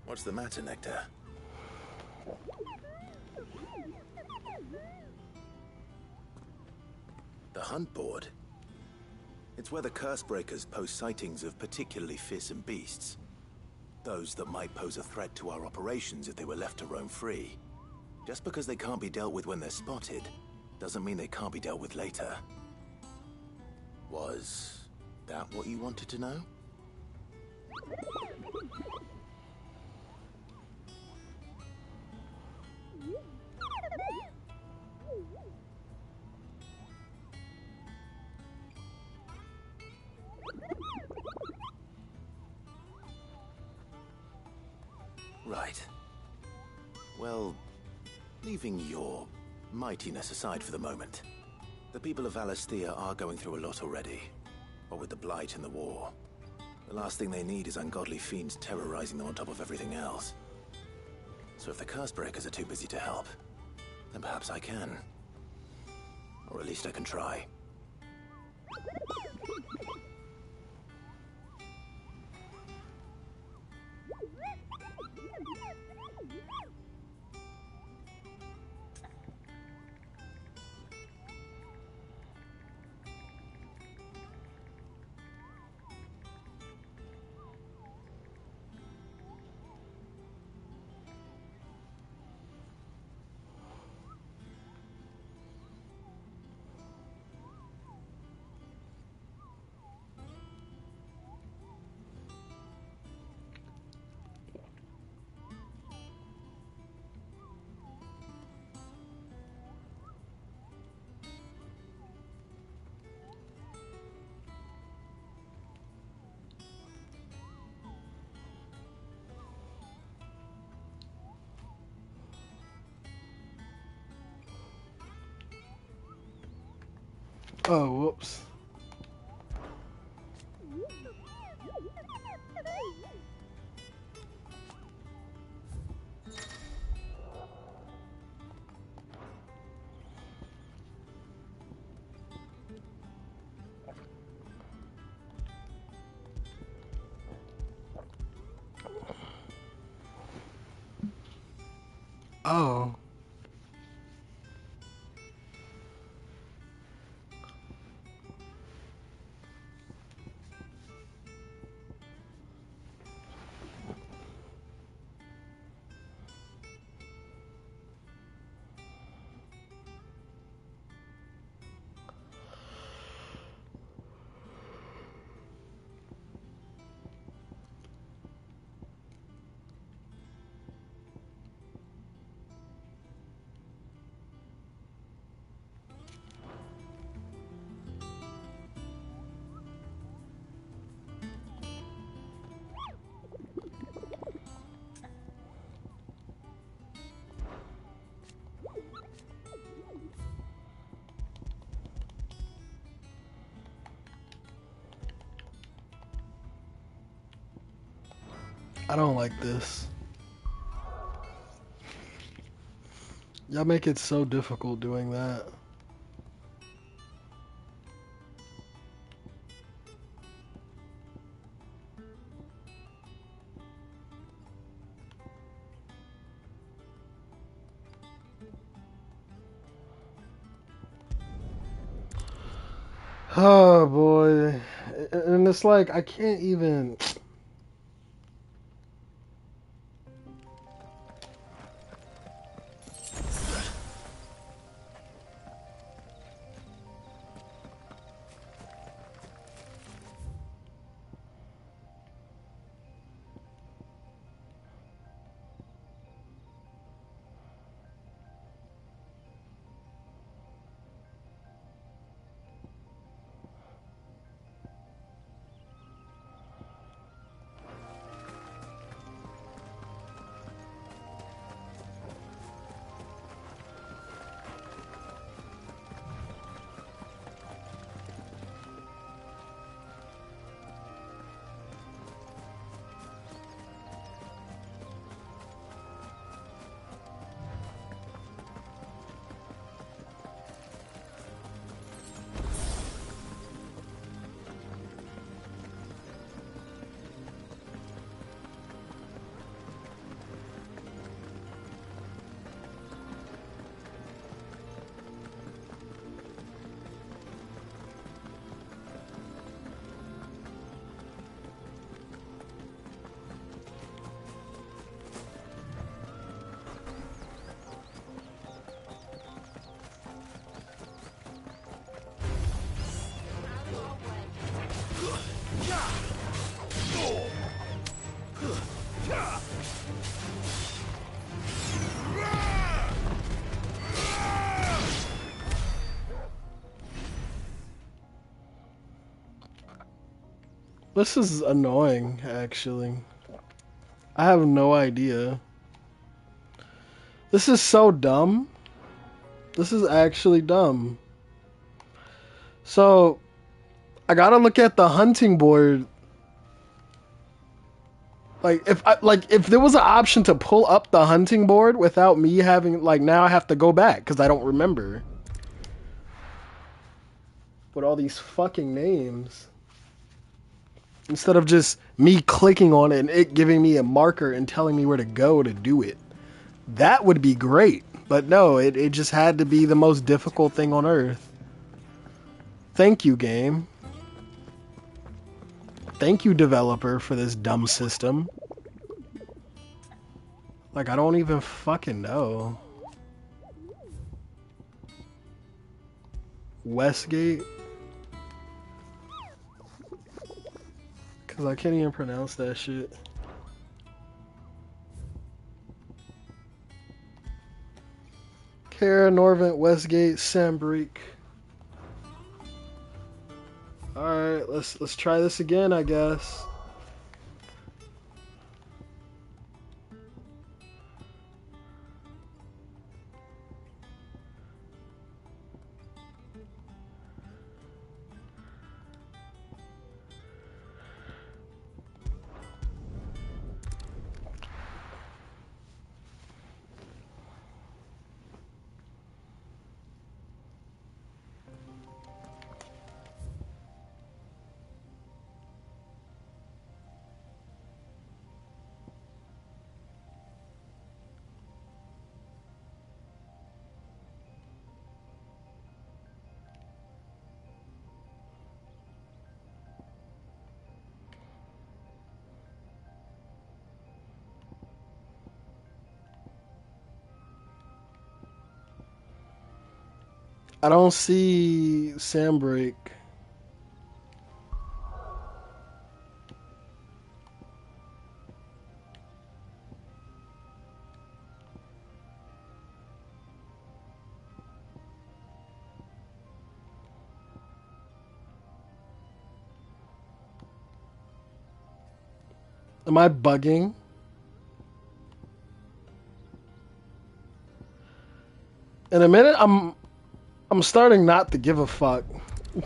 What's the matter, Nectar? The hunt board? It's where the curse breakers post sightings of particularly fearsome beasts. Those that might pose a threat to our operations if they were left to roam free. Just because they can't be dealt with when they're spotted, doesn't mean they can't be dealt with later. Was that what you wanted to know? Right. Well, leaving your mightiness aside for the moment, the people of Valisthea are going through a lot already. What with the Blight and the war. The last thing they need is ungodly fiends terrorizing them on top of everything else. So if the curse breakers are too busy to help, then perhaps I can. Or at least I can try. Oh, whoops. Oh. I don't like this. Y'all make it so difficult doing that. Oh boy. And it's like I can't even. This is annoying, actually. I have no idea. This is so dumb. This is actually dumb. So, I gotta look at the hunting board. Like if there was an option to pull up the hunting board without me having now I have to go back because I don't remember. With all these fucking names. Instead of just me clicking on it and it giving me a marker and telling me where to go to do it. That would be great. But no, it just had to be the most difficult thing on earth. Thank you, game. Thank you, developer, for this dumb system. Like, I don't even fucking know. Westgate? Because I can't even pronounce that shit. Kara, Norvent, Westgate, Sambreek. Alright, let's try this again, I guess. I don't see Sandbreak. Am I bugging? In a minute, I'm starting not to give a fuck.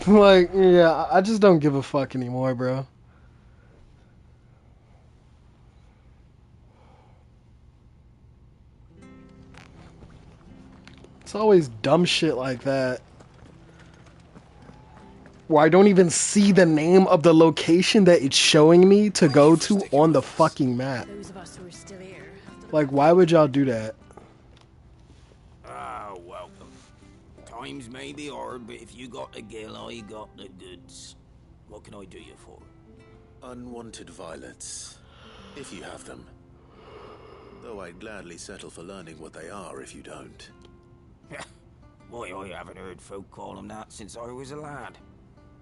Like, yeah, I just don't give a fuck anymore, bro. It's always dumb shit like that. Where I don't even see the name of the location that it's showing me to go to on the fucking map. Those of us who are still here. Like, why would y'all do that? Ah, welcome. Times may be hard, but if you got the gill, I got the goods. What can I do you for? Unwanted violets, if you have them. Though I'd gladly settle for learning what they are if you don't. Why, I haven't heard folk call them that since I was a lad.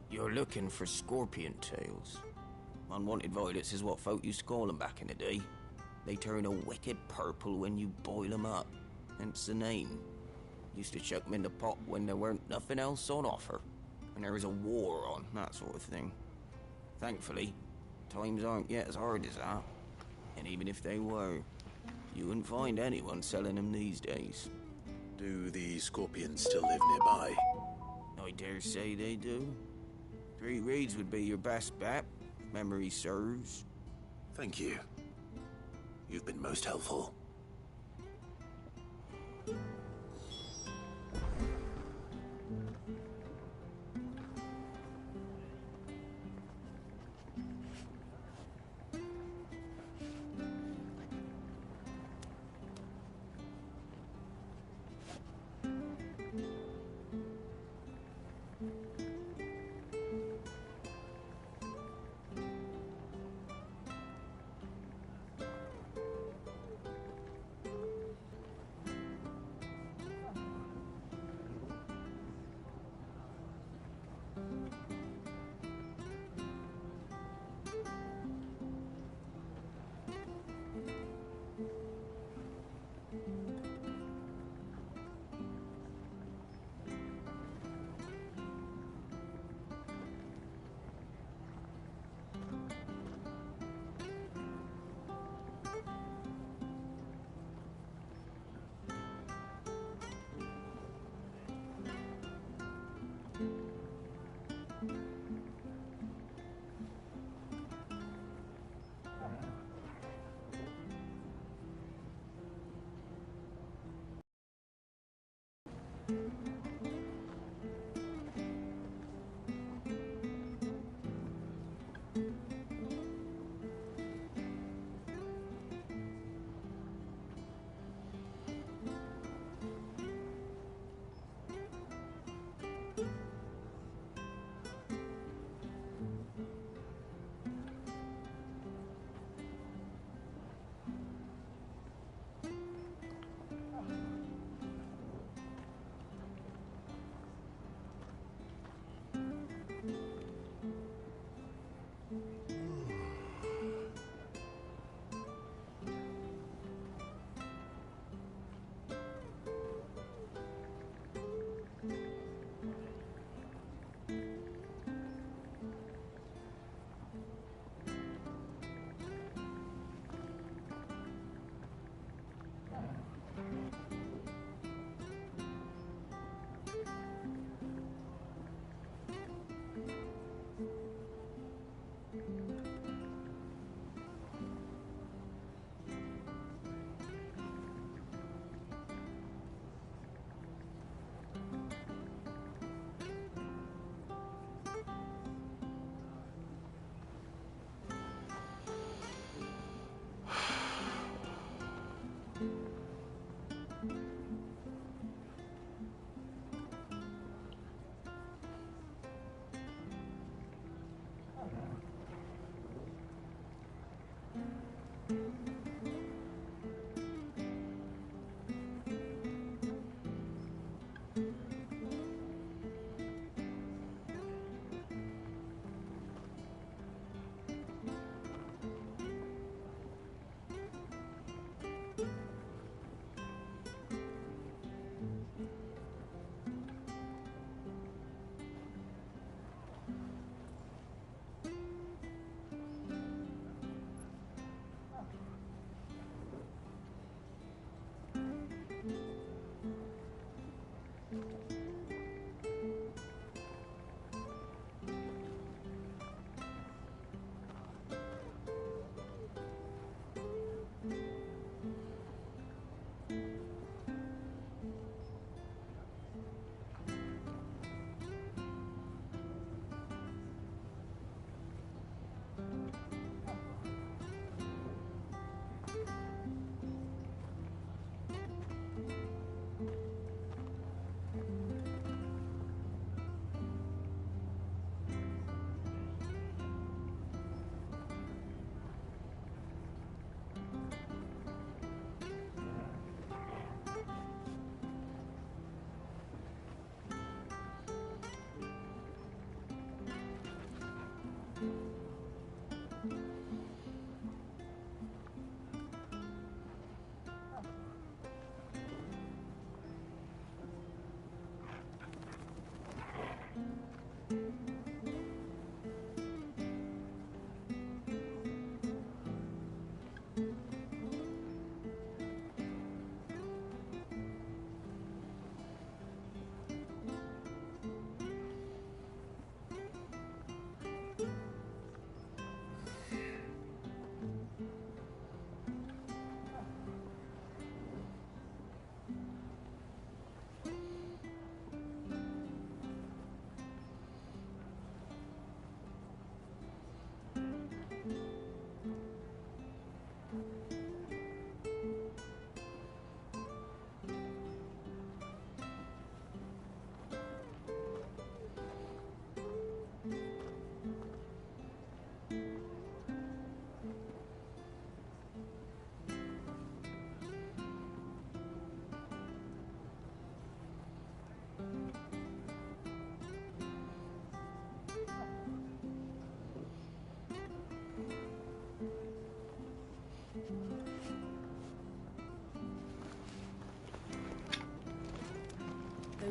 You're looking for scorpion tails. Unwanted violets is what folk used to call them back in the day. They turn a wicked purple when you boil them up, hence the name. Used to chuck them in the pot when there weren't nothing else on offer, and there was a war on, that sort of thing. Thankfully, times aren't yet as hard as that. And even if they were, you wouldn't find anyone selling them these days. Do the scorpions still live nearby? I dare say they do. 3 Reeds would be your best bet, if memory serves. Thank you. You've been most helpful.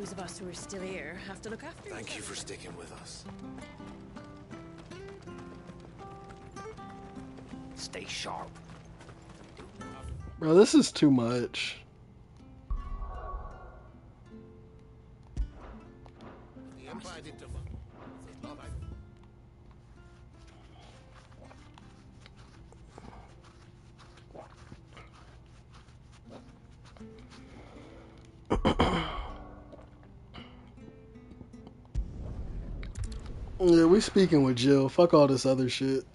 Those of us who are still here have to look after Thank you for sticking with us. Stay sharp. Bro, this is too much. The Empire did Yeah, we speaking with Jill. Fuck all this other shit.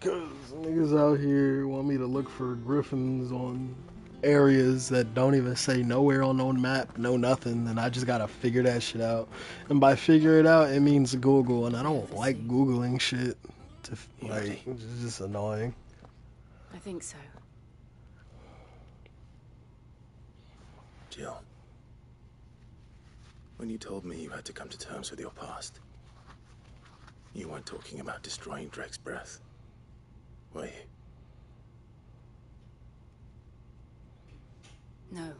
Cause niggas out here want me to look for griffins on areas that don't even say nowhere on no map, no nothing, and I just gotta figure that shit out. And by figure it out, it means Google, and I don't like Googling shit. Like, it's just annoying. I think so. Jill, when you told me you had to come to terms with your past, you weren't talking about destroying Drake's breath, were you? No.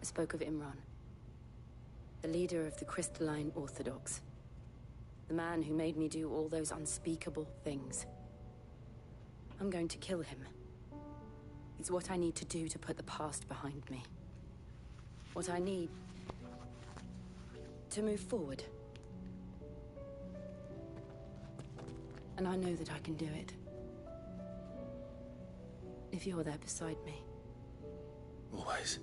I spoke of Imran, the leader of the Crystalline Orthodox. The man who made me do all those unspeakable things. I'm going to kill him. It's what I need to do to put the past behind me. What I need to move forward. And I know that I can do it. If you're there beside me. Always.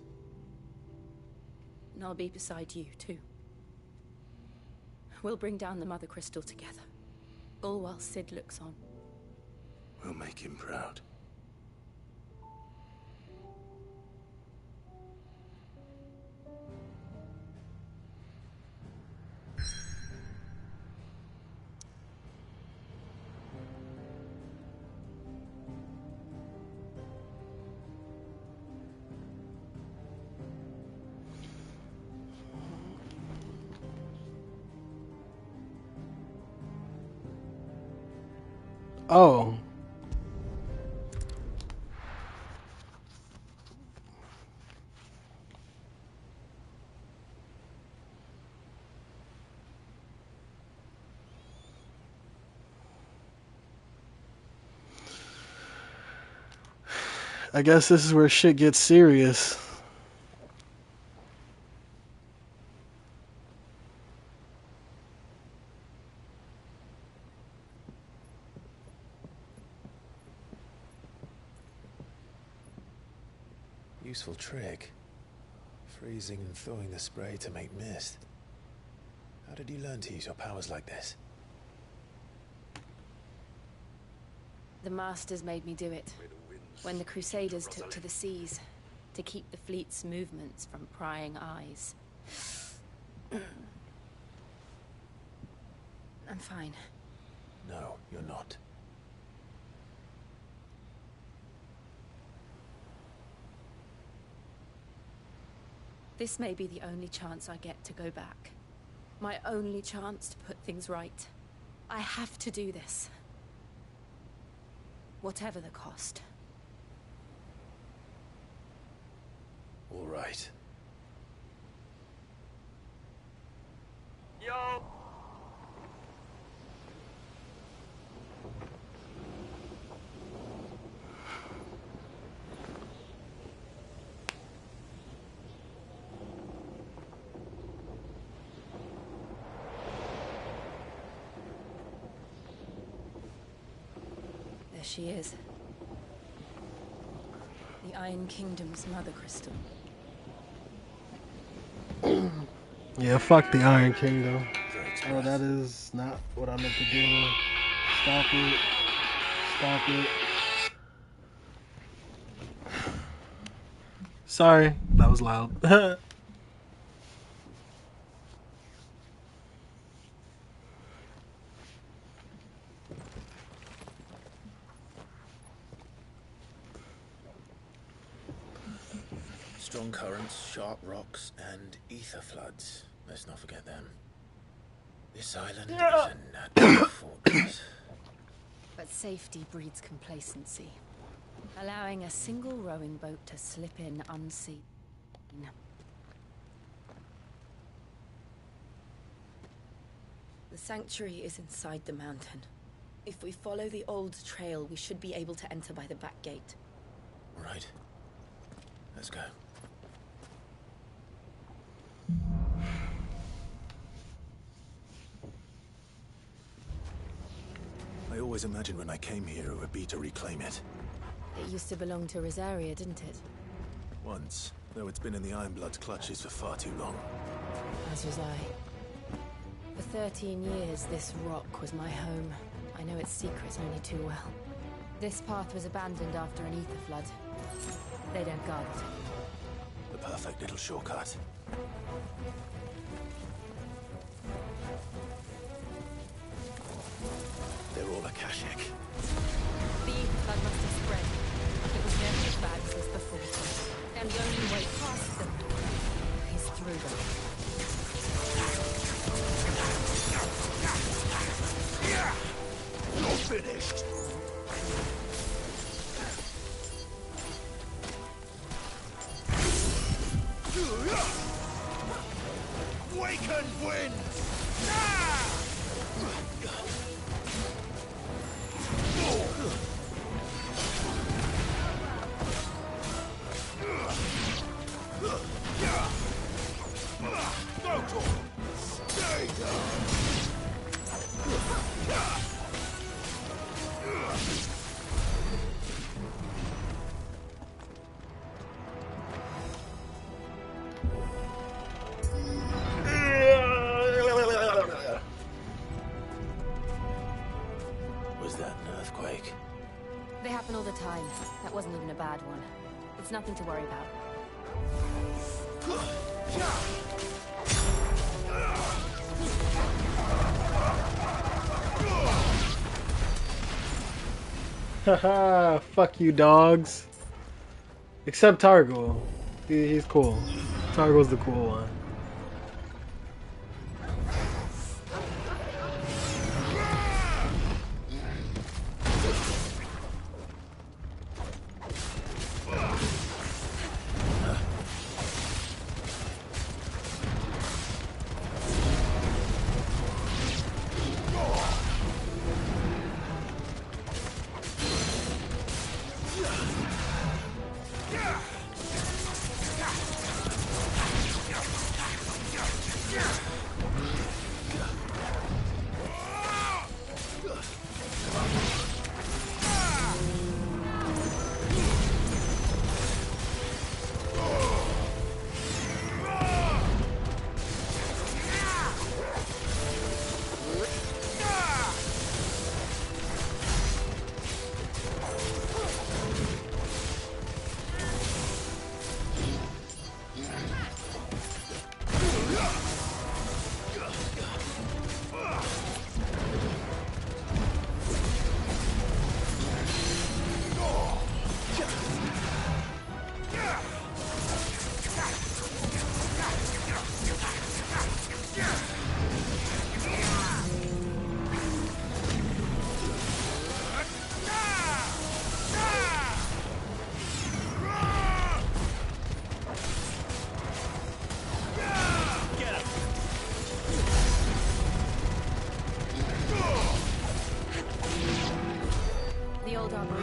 And I'll be beside you, too. We'll bring down the Mother Crystal together. All while Sid looks on. We'll make him proud. Oh. I guess this is where shit gets serious. Useful trick. Freezing and thawing the spray to make mist. How did you learn to use your powers like this? The Masters made me do it. When the Crusaders took to the seas, to keep the fleet's movements from prying eyes. I'm fine. No, you're not. This may be the only chance I get to go back. My only chance to put things right. I have to do this. Whatever the cost. All right. Yo! There she is. The Iron Kingdom's Mother Crystal. Yeah, fuck the Iron Kingdom. Oh, that is not what I meant to do. Stop it. Stop it. Sorry, that was loud. Strong currents, sharp rocks, and ether floods. Let's not forget them. This island is a natural fortress. But safety breeds complacency. allowing a single rowing boat to slip in unseen. The sanctuary is inside the mountain. If we follow the old trail, we should be able to enter by the back gate. Right. Let's go. I always imagined when I came here it would be to reclaim it. It used to belong to Rosaria, didn't it? Once, though it's been in the Ironblood's clutches for far too long. As was I. For 13 years, this rock was my home. I know its secrets only too well. This path was abandoned after an ether flood. They don't guard it. The perfect little shortcut. They're all Akashic. The ether flood must have spread. It was never as bad as this before. And the only way past them is through them. You're finished. Waken wind! Stay down. Was that an earthquake? They happen all the time. That wasn't even a bad one. It's nothing to worry about. Haha, fuck you, dogs. Except Targul. He's cool. Targul's the cool one.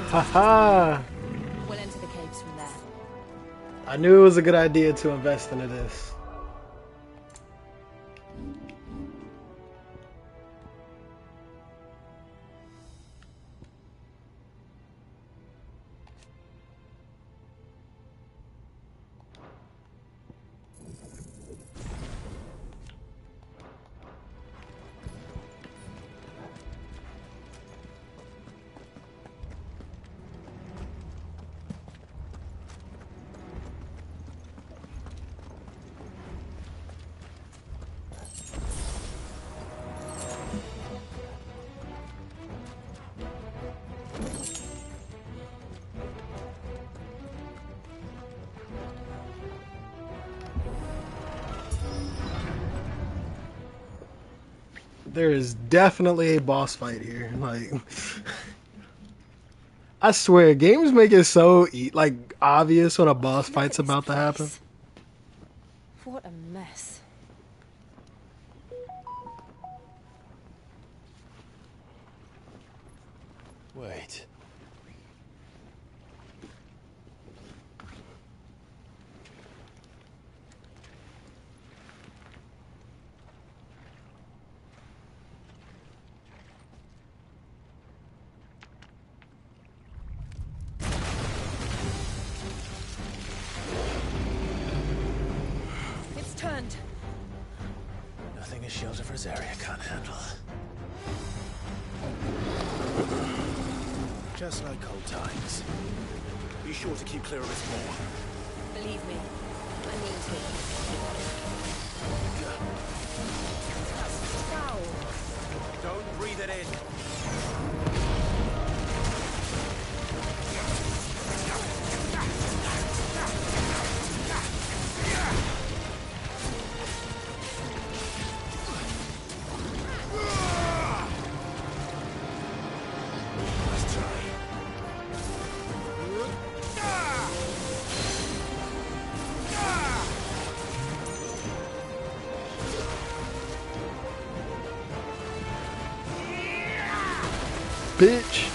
Haha! We'll enter the caves from there. I knew it was a good idea to invest into this. There is definitely a boss fight here. Like, I swear, games make it so like obvious when a boss Look fight's at this about to happen. place. What a mess. Wait. It's turned. Nothing a shield of Rosaria can't handle. Just like old times. Be sure to keep clear of its maw. Believe me, I mean to. That's foul. Don't breathe it in. Let's try. Bitch.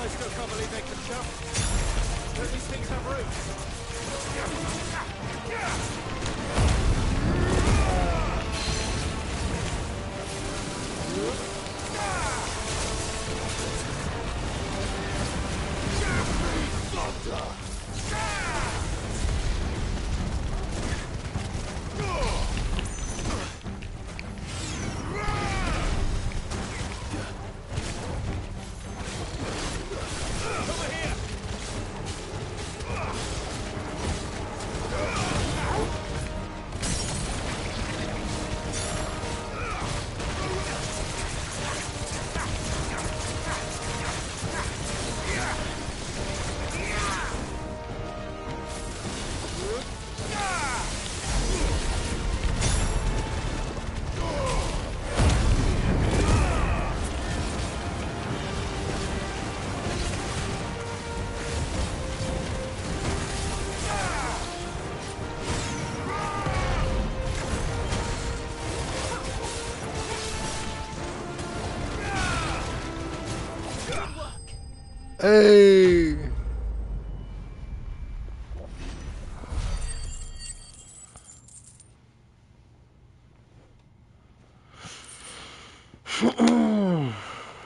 I still can't believe they can jump. Don't these things have Hey.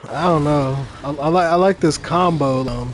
I don't know. I like this combo.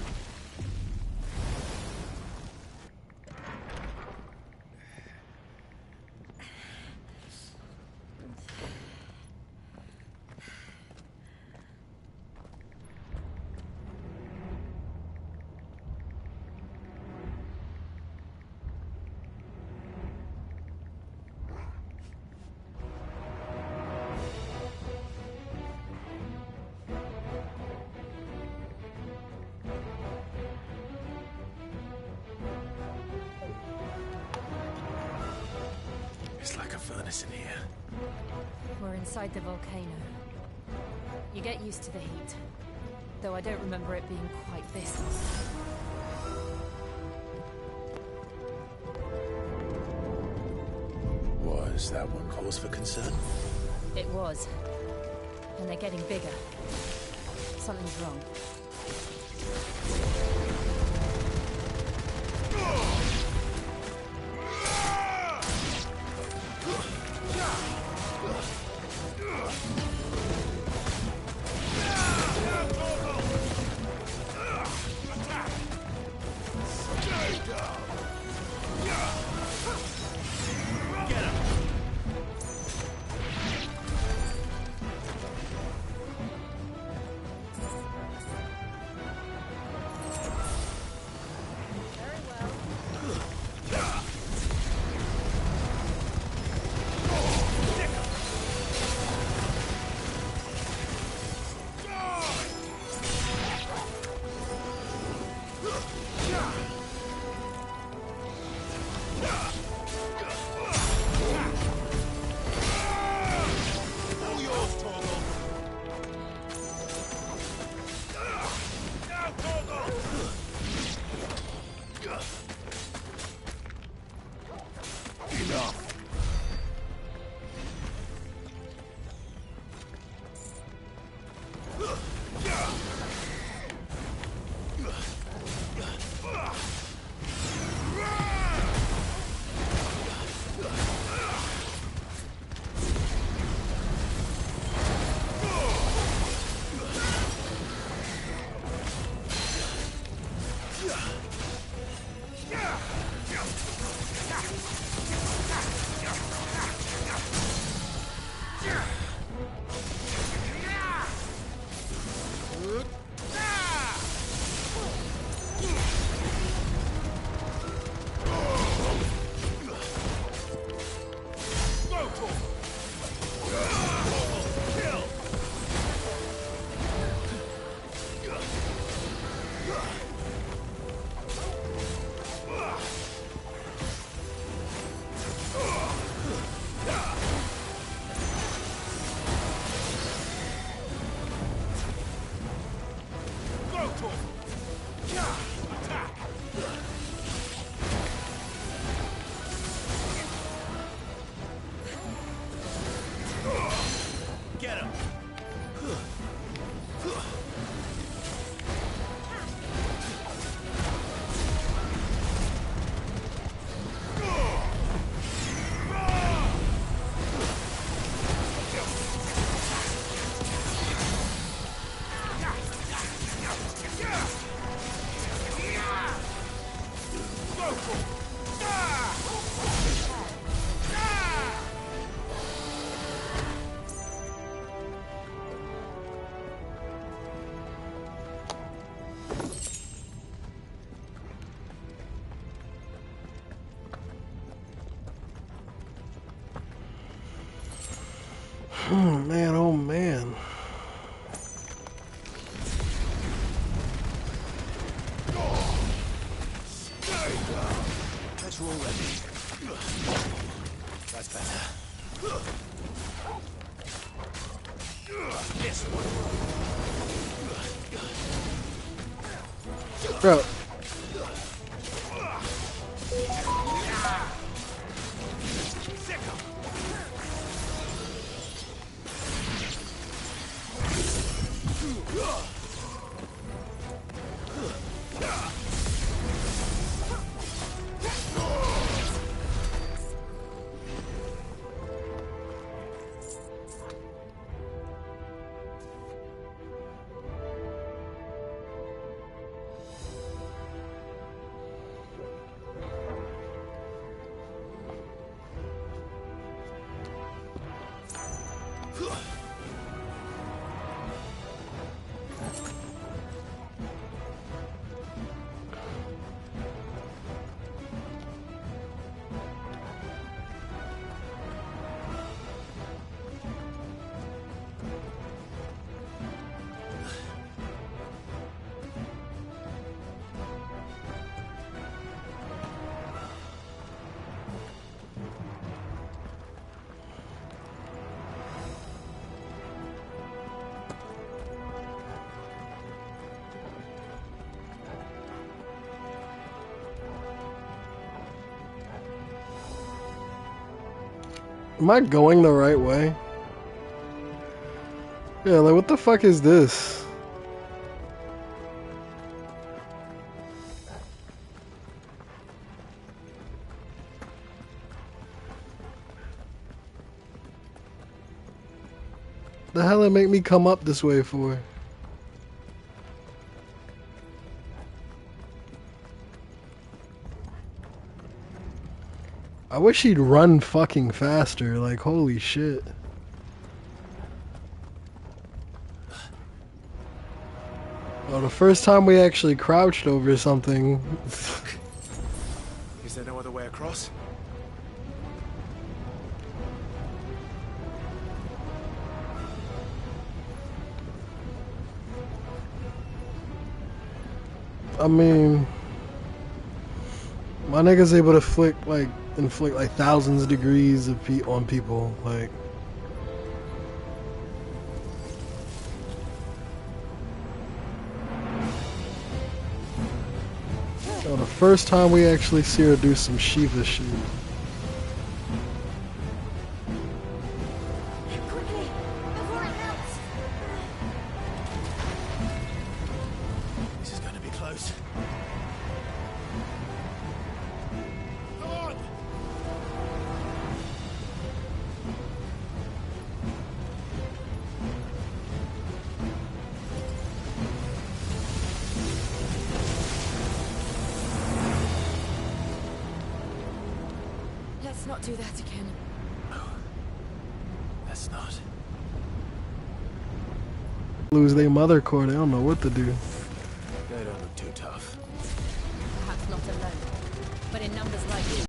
It's like a furnace in here. We're inside the volcano. You get used to the heat. Though I don't remember it being quite this hot. Was that one cause for concern? It was. And they're getting bigger. Something's wrong. Oh man, oh man. That's all ready. That's better. This one. Bro. Am I going the right way? Yeah, like what the fuck is this? The hell it make me come up this way for? I wish he'd run fucking faster, like holy shit. Oh, the first time we actually crouched over something. Is there no other way across? I mean, my nigga's able to inflict like thousands of degrees of on people, like. Oh, the first time we actually see her do some Shiva shit. This is going to be close. Come on! Let's not do that again. Let's not. Lose their mother core, they don't know what to do. They don't look too tough. Perhaps not alone, but in numbers like these.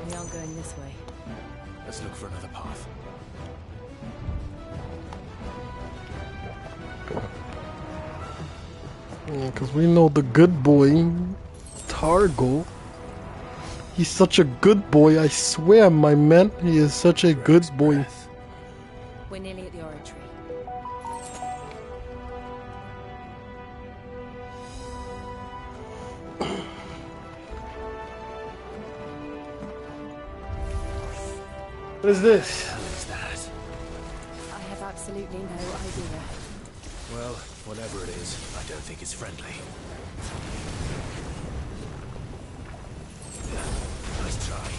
We aren't going this way. Let's look for another path. Yeah, cause we know the good boy, Targo. He's such a good boy, I swear, my man. He is such a good boy. We're nearly at the oratory. What is this? What is that? I have absolutely no idea. Well, whatever it is, I don't think it's friendly. Nice try.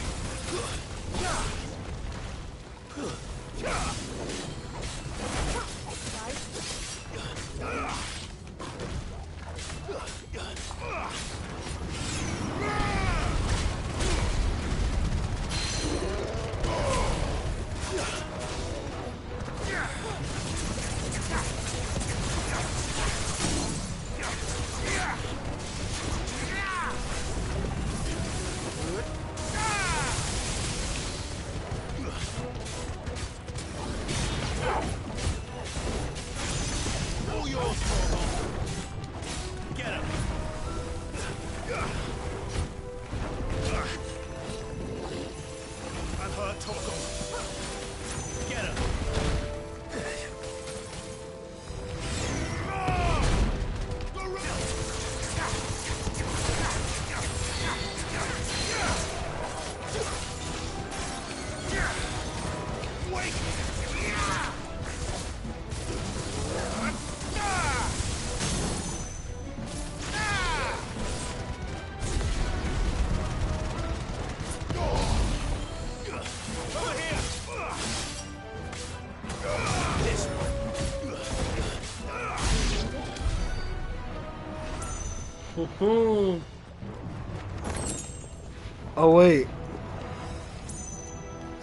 Oh wait.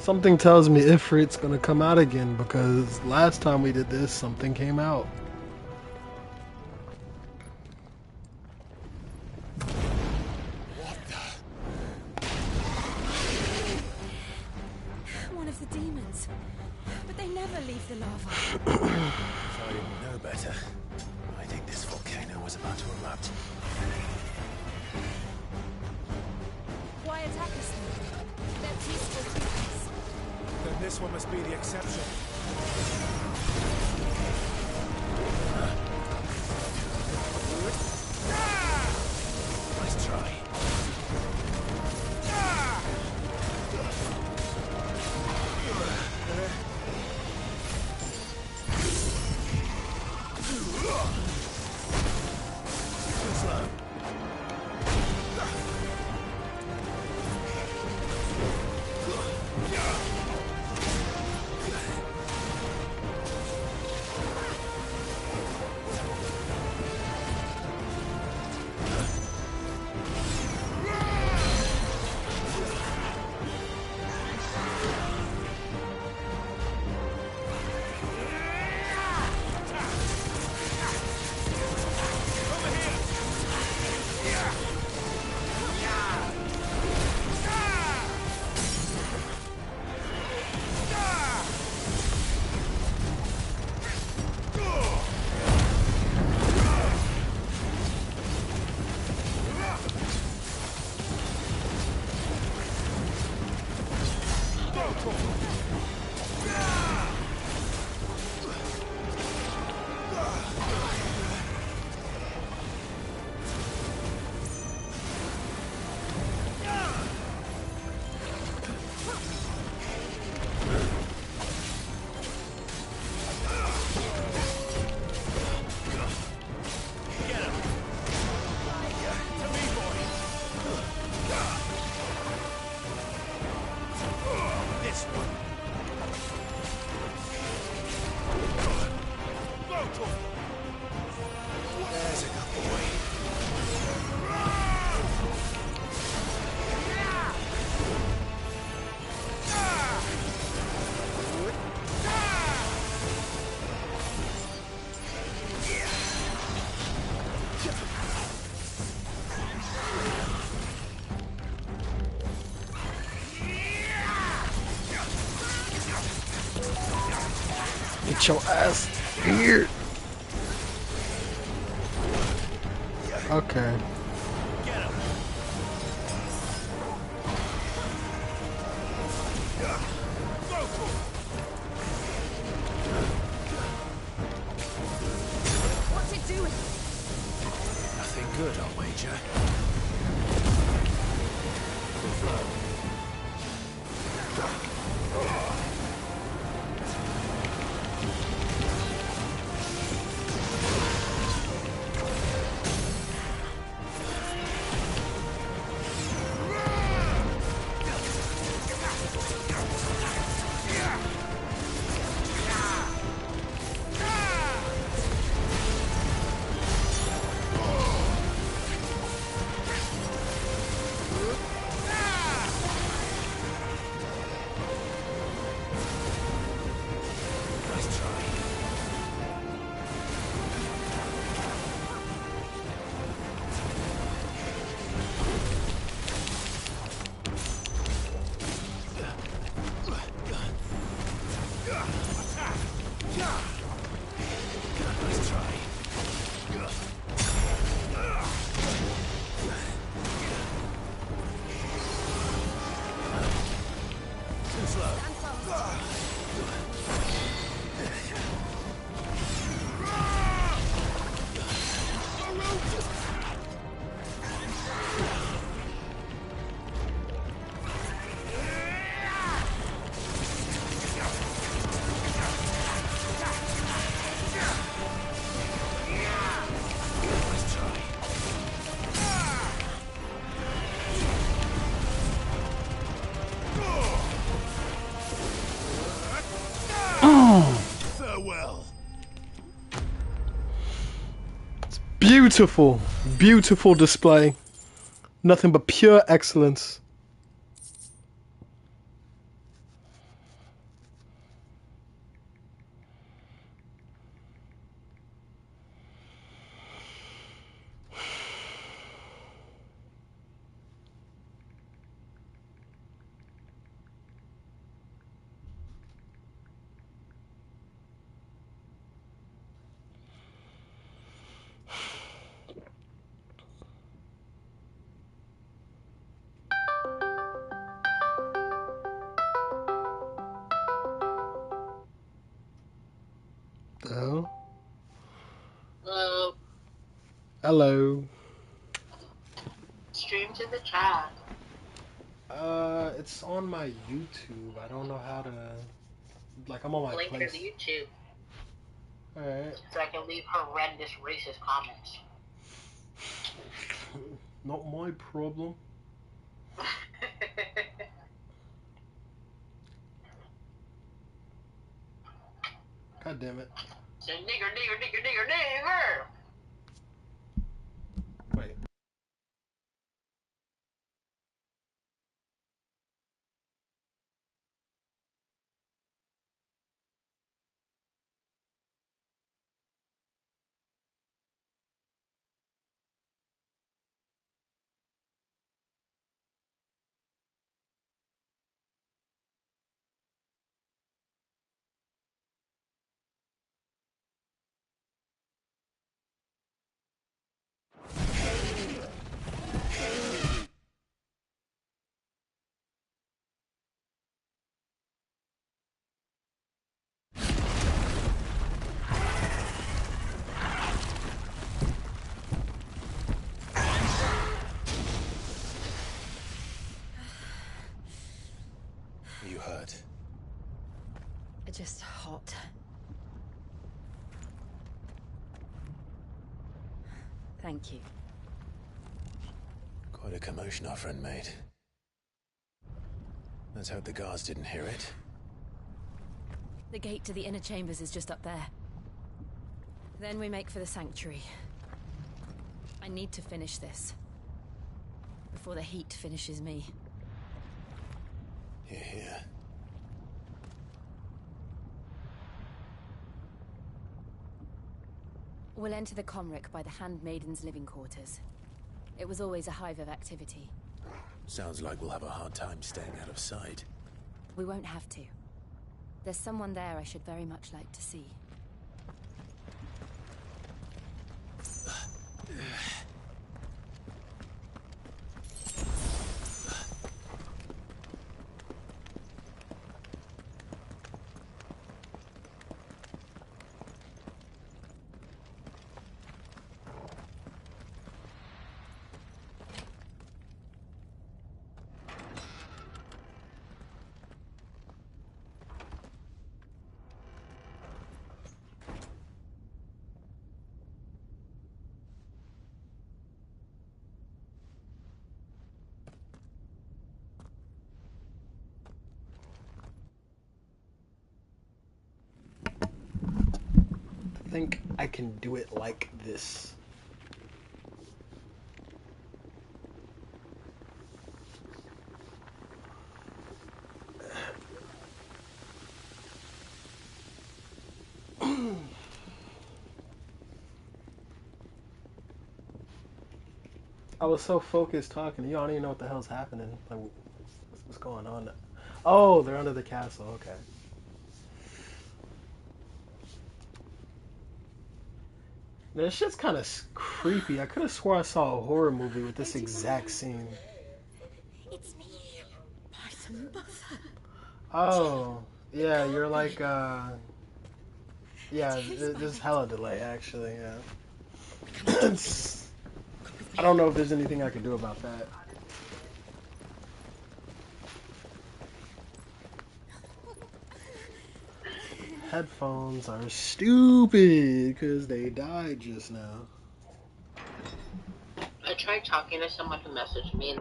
Something tells me Ifrit's gonna come out again because last time we did this, something came out. One of the demons. But they never leave the lava. If I didn't know better, I think this volcano was about to erupt. Why attack us then? They're peaceful creatures. Then this one must be the exception. Nice try. Get your ass here. Okay. What's it doing? Nothing good, I'll wager. Beautiful, beautiful display. Nothing but pure excellence. Oh. Hello. Hello. Stream to the chat. It's on my YouTube. I don't know how to. Like, I'm on my Link to place. the YouTube. Alright. So I can leave horrendous racist comments. Not my problem. God damn it. So nigger, nigger, nigger, nigger, nigger! Wait. You hurt? Just hot. Thank you. Quite a commotion our friend made. Let's hope the guards didn't hear it. The gate to the inner chambers is just up there. Then we make for the sanctuary. I need to finish this. Before the heat finishes me. Hear, hear. We'll enter the Comric by the Handmaiden's living quarters. It was always a hive of activity. Sounds like we'll have a hard time staying out of sight. We won't have to. There's someone there I should very much like to see. I think I can do it like this. I was so focused talking to you, I don't even know what the hell's happening. Like, what's going on? Oh, they're under the castle, okay. This shit's kind of creepy. I could have swore I saw a horror movie with this exact scene. It's me, Python Mother. Oh, yeah, you're like, yeah, there's hella delay, actually, yeah. I don't know if there's anything I can do about that. Headphones are stupid because they died just now. I tried talking to someone who messaged me.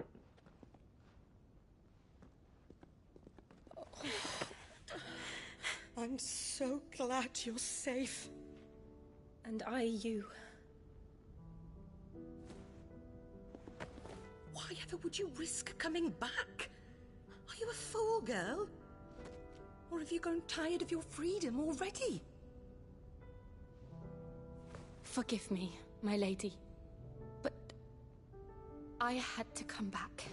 I'm so glad you're safe. And I you. Why ever would you risk coming back? Are you a fool, girl? Or have you grown tired of your freedom already? Forgive me, my lady. But I had to come back.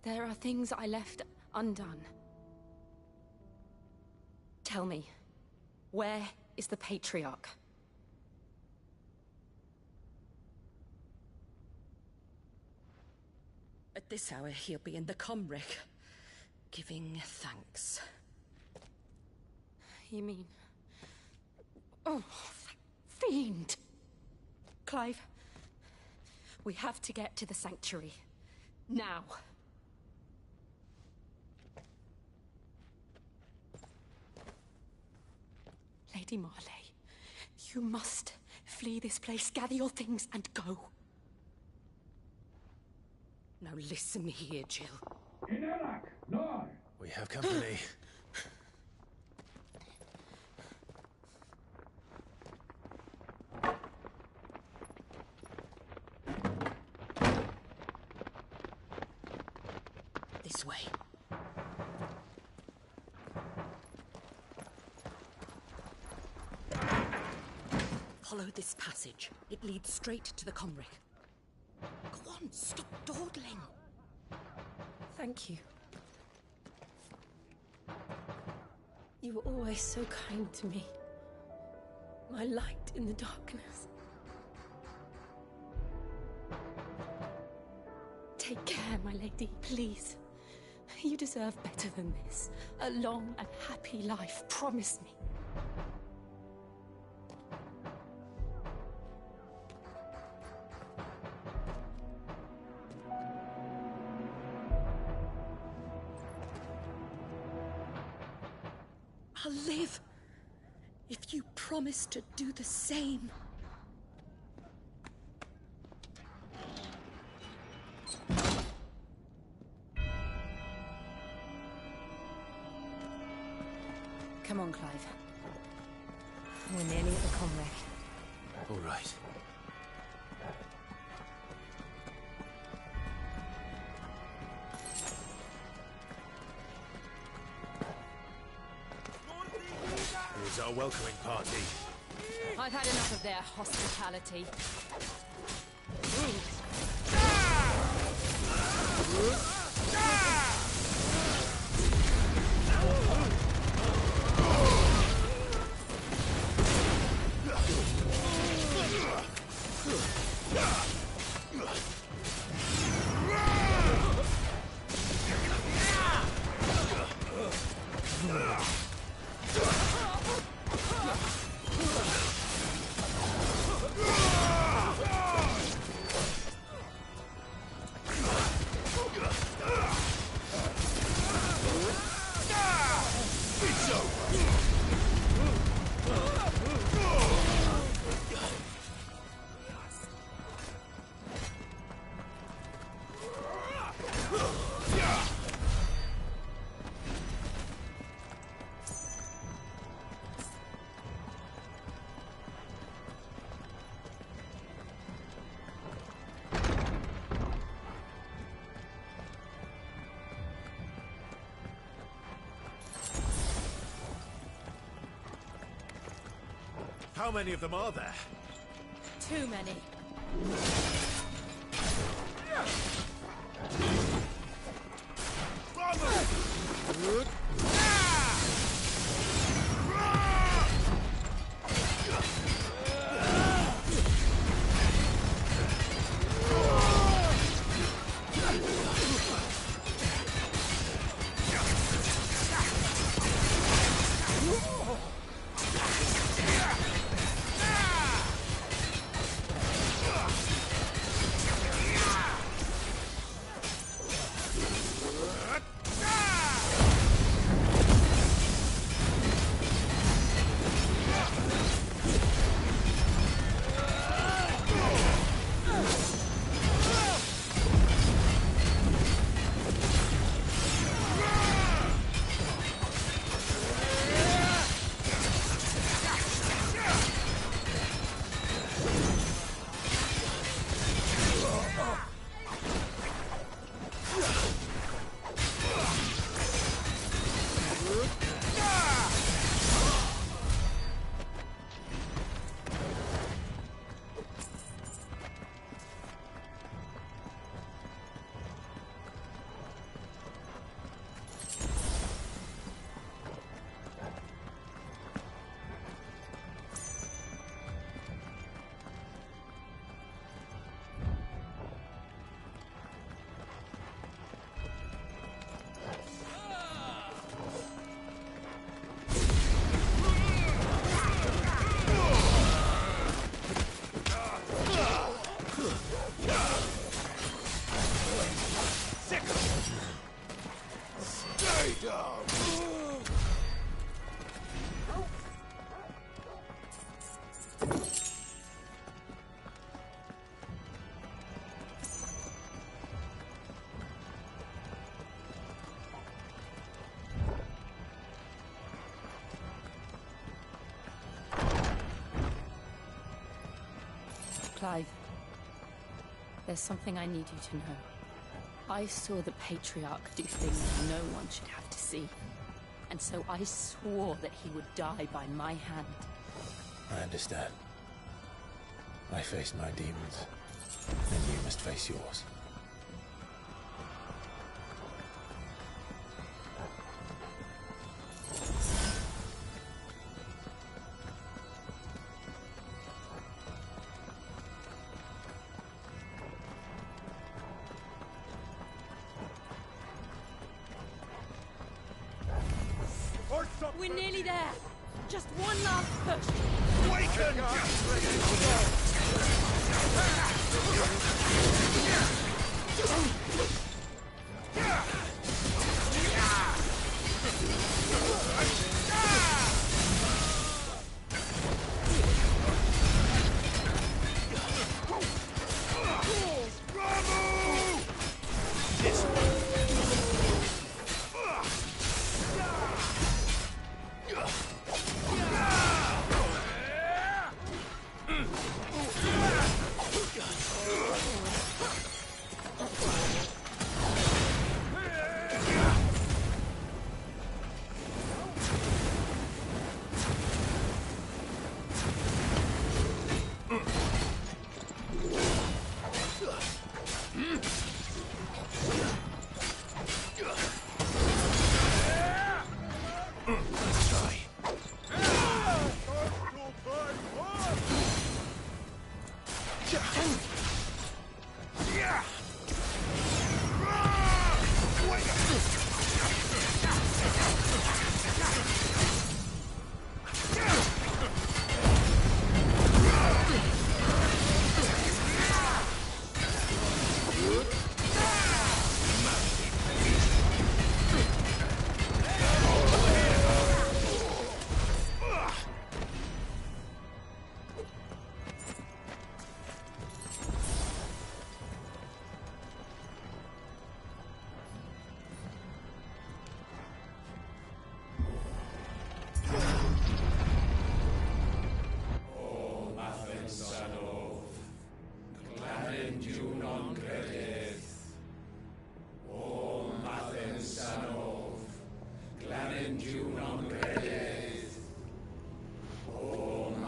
There are things I left undone. Tell me, where is the Patriarch? At this hour, he'll be in the Comric, giving thanks. You mean Oh, fiend! Clive, we have to get to the sanctuary. Now. Lady Marley, you must flee this place, gather your things, and go. Now listen here, Jill. We have company. This way. Follow this passage. It leads straight to the Comric. Go on, stop dawdling. Thank you. You were always so kind to me. My light in the darkness. Take care, my lady, please. You deserve better than this. A long and happy life, promise me. I'll live if you promise to do the same. Come on, Clive. We're nearly at the Comric. All right. Here's our welcoming party. I've had enough of their hospitality. How many of them are there? Too many. Clive, there's something I need you to know. I saw the Patriarch do things no one should have to see. And so I swore that he would die by my hand. I understand. I face my demons, and you must face yours. We're nearly there. Just one last push. Awaken!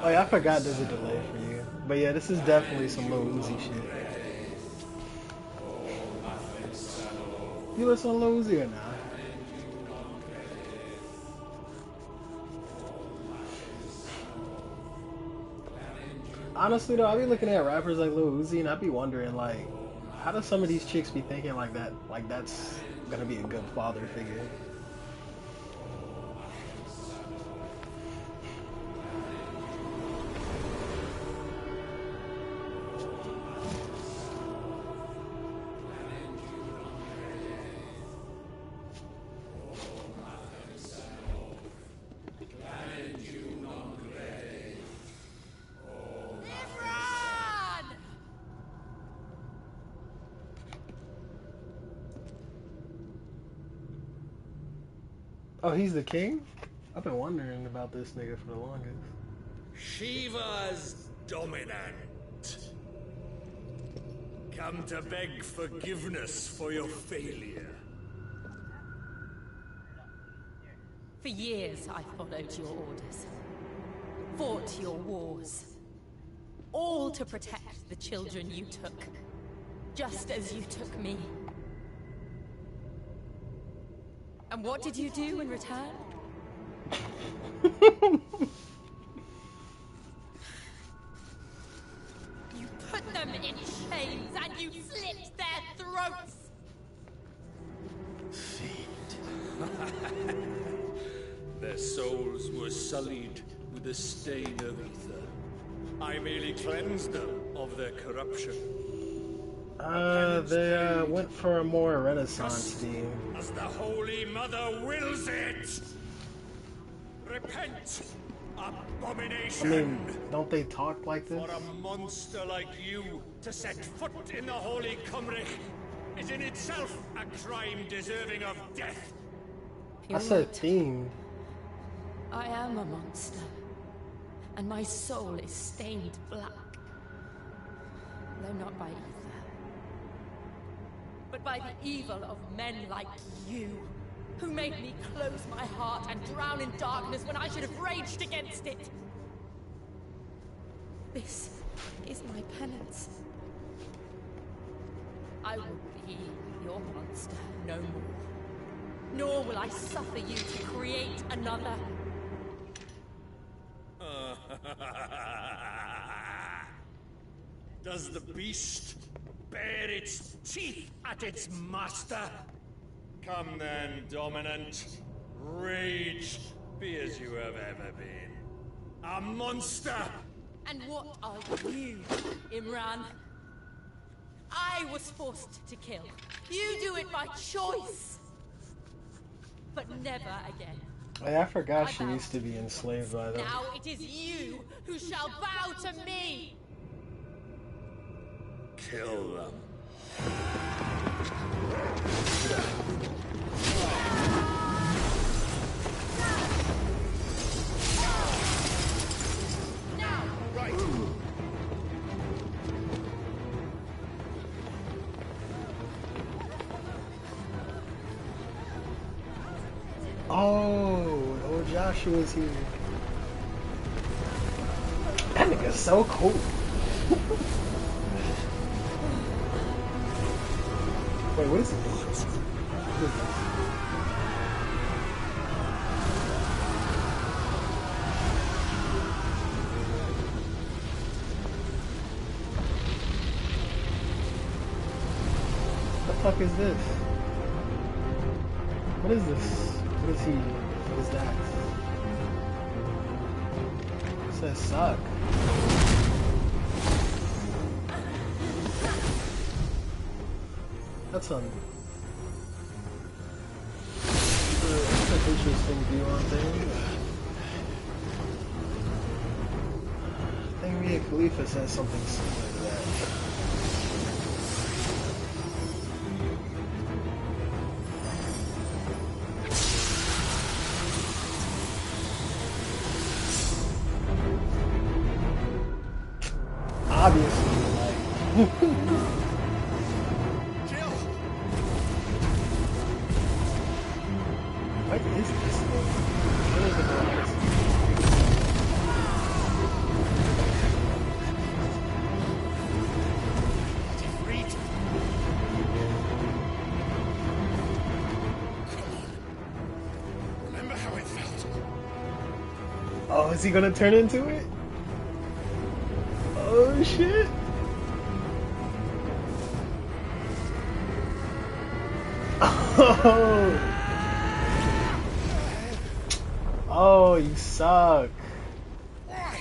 Oh yeah, I forgot there's a delay for you. But yeah, this is definitely some Lil Uzi shit. You listen to Lil Uzi or not? Honestly though, I be looking at rappers like Lil Uzi and I be wondering like, how do some of these chicks be thinking like that? Like that's gonna be a good father figure. Oh, he's the king? I've been wondering about this nigga for the longest. Shiva's dominant. Come to beg forgiveness for your failure. For years, I followed your orders. Fought your wars. All to protect the children you took. Just as you took me. And what did you do in return? You put them in chains and you slit their throats! Their souls were sullied with the stain of ether. I merely cleansed them of their corruption. They went for a more Renaissance theme. As the Holy Mother wills it! Repent, abomination! I mean, don't they talk like this? For a monster like you to set foot in the Holy Cymric is in itself a crime deserving of death. I said themed. I am a monster. And my soul is stained black. though not by ether, but by the evil of men like you, who made me close my heart and drown in darkness when I should have raged against it. This is my penance. I will be your monster no more, nor will I suffer you to create another. Does the beast bare its teeth at its master? Come then, Dominant. Rage, be as you have ever been. A monster! And what are you, Imran? I was forced to kill. You do it by choice. But never again. Hey, I forgot she used to be enslaved by them. Now it is you who shall bow to me. Kill them. Now, right. Oh, old Joshua's here. That nigga's so cool. Wait, what is it? What is this? What the fuck is this? What is this? What is he? What is that? It says suck. That's an interesting view on things. I think Mia Khalifa says something similar to that. Obviously, like. What is this thing? What is it? Remember how it felt? Oh, is he gonna turn into it? Oh shit! Oh! Oh, you suck. Why?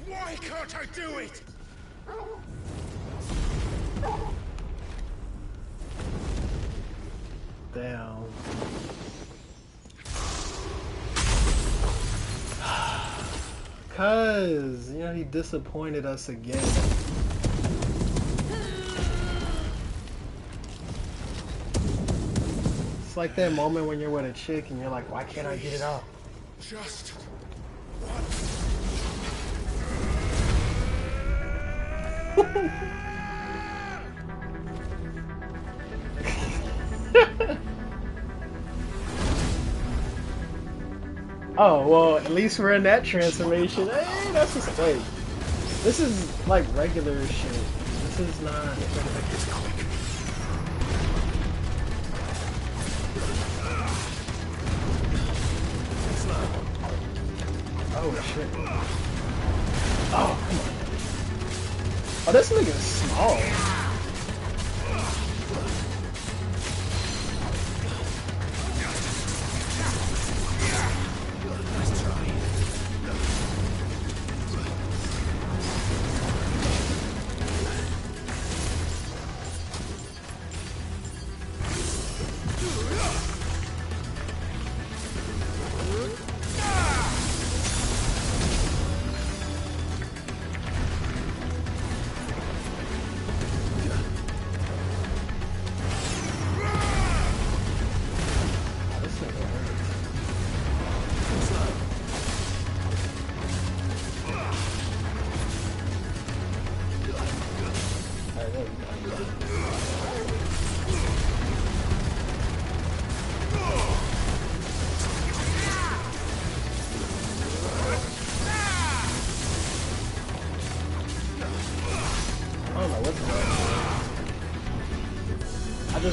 Why can't I do it? Damn. Cause, you know, he disappointed us again. It's like that moment when you're with a chick and you're like, why can't I get it off? Just Oh, well, at least we're in that transformation. Hey, that's just wait. This is like regular shit. This is not. Oh shit. Oh, come on. Oh, this nigga is small.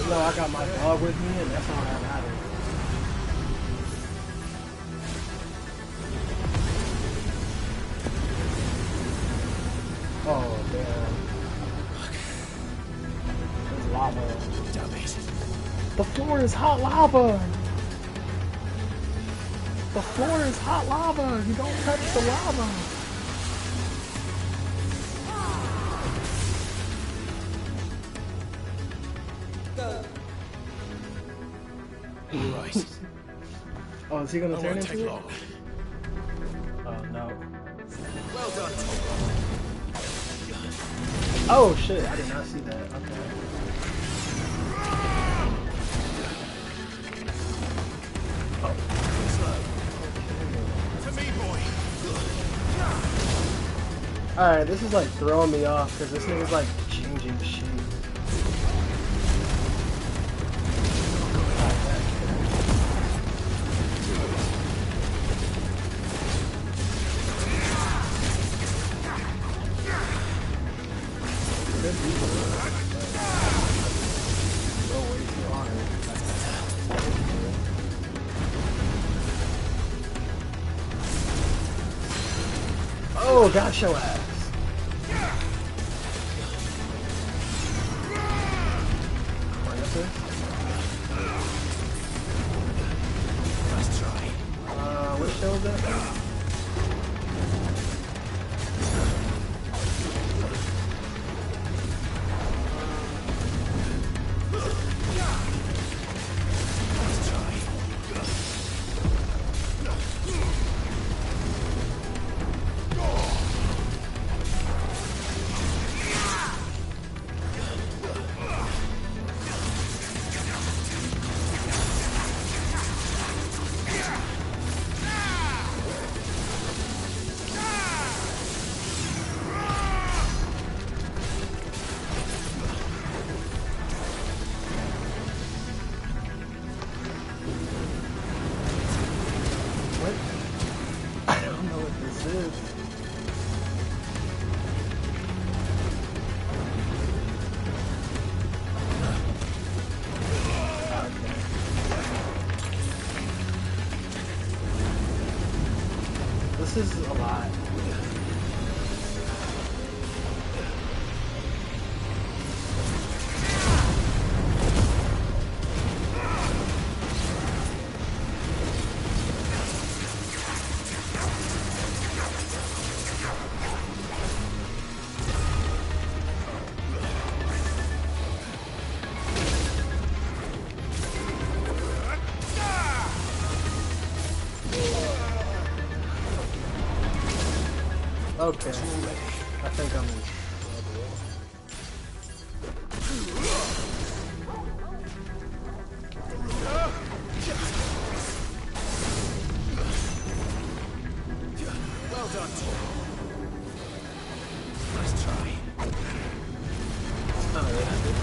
No, I got my dog with me, and that's all that matters. Oh, damn. There's lava. Damn it. The floor is hot lava! The floor is hot lava! You don't touch the lava! Right. Oh, is he gonna I turn won't into take it? long. Oh, no. Well done. Oh, shit. I did not see that. Okay. To me, boy. Alright, this is like throwing me off because this nigga's like changing shape. Oh, got your ass. Let's try. What show is that? I don't know what this is. This is a lot. Okay, I think I'm in trouble. Well done. Let's try. It's not really that good.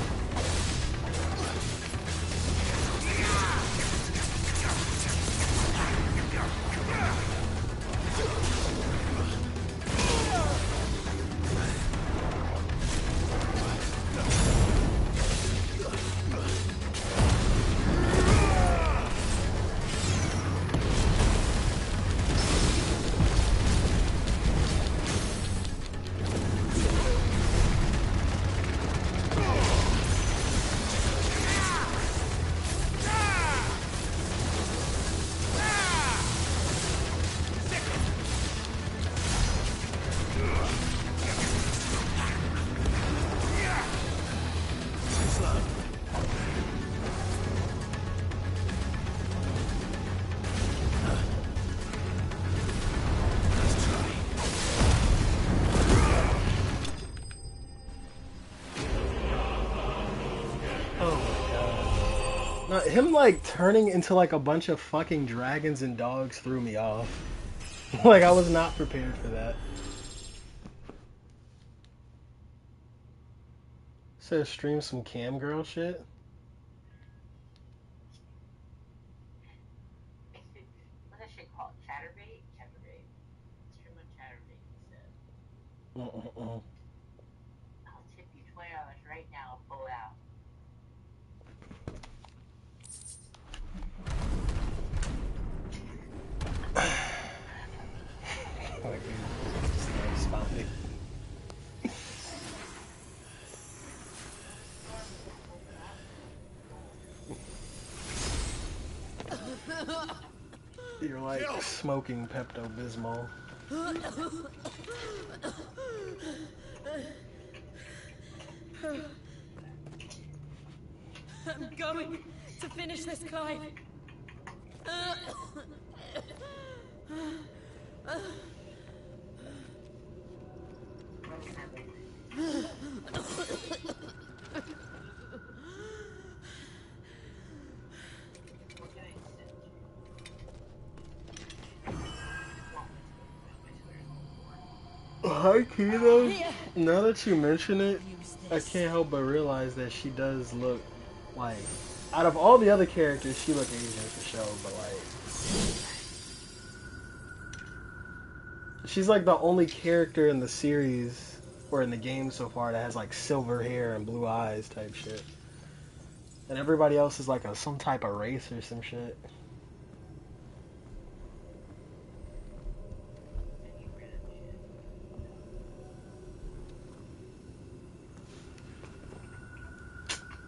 Him like turning into like a bunch of fucking dragons and dogs threw me off. Like I was not prepared for that. Says stream some cam girl shit. What's that shit called? Chatterbait? Chatterbait. Stream on Chatterbait, he said. I'll tip you $20 right now, pull out. You're like smoking Pepto-Bismol. I'm going to finish this, Clive. Hi, Keto. Now that you mention it, I can't help but realize that she does look like, out of all the other characters, she look Asian for sure, but like, she's like the only character in the series, or in the game so far, that has like silver hair and blue eyes type shit. And everybody else is like some type of race or some shit.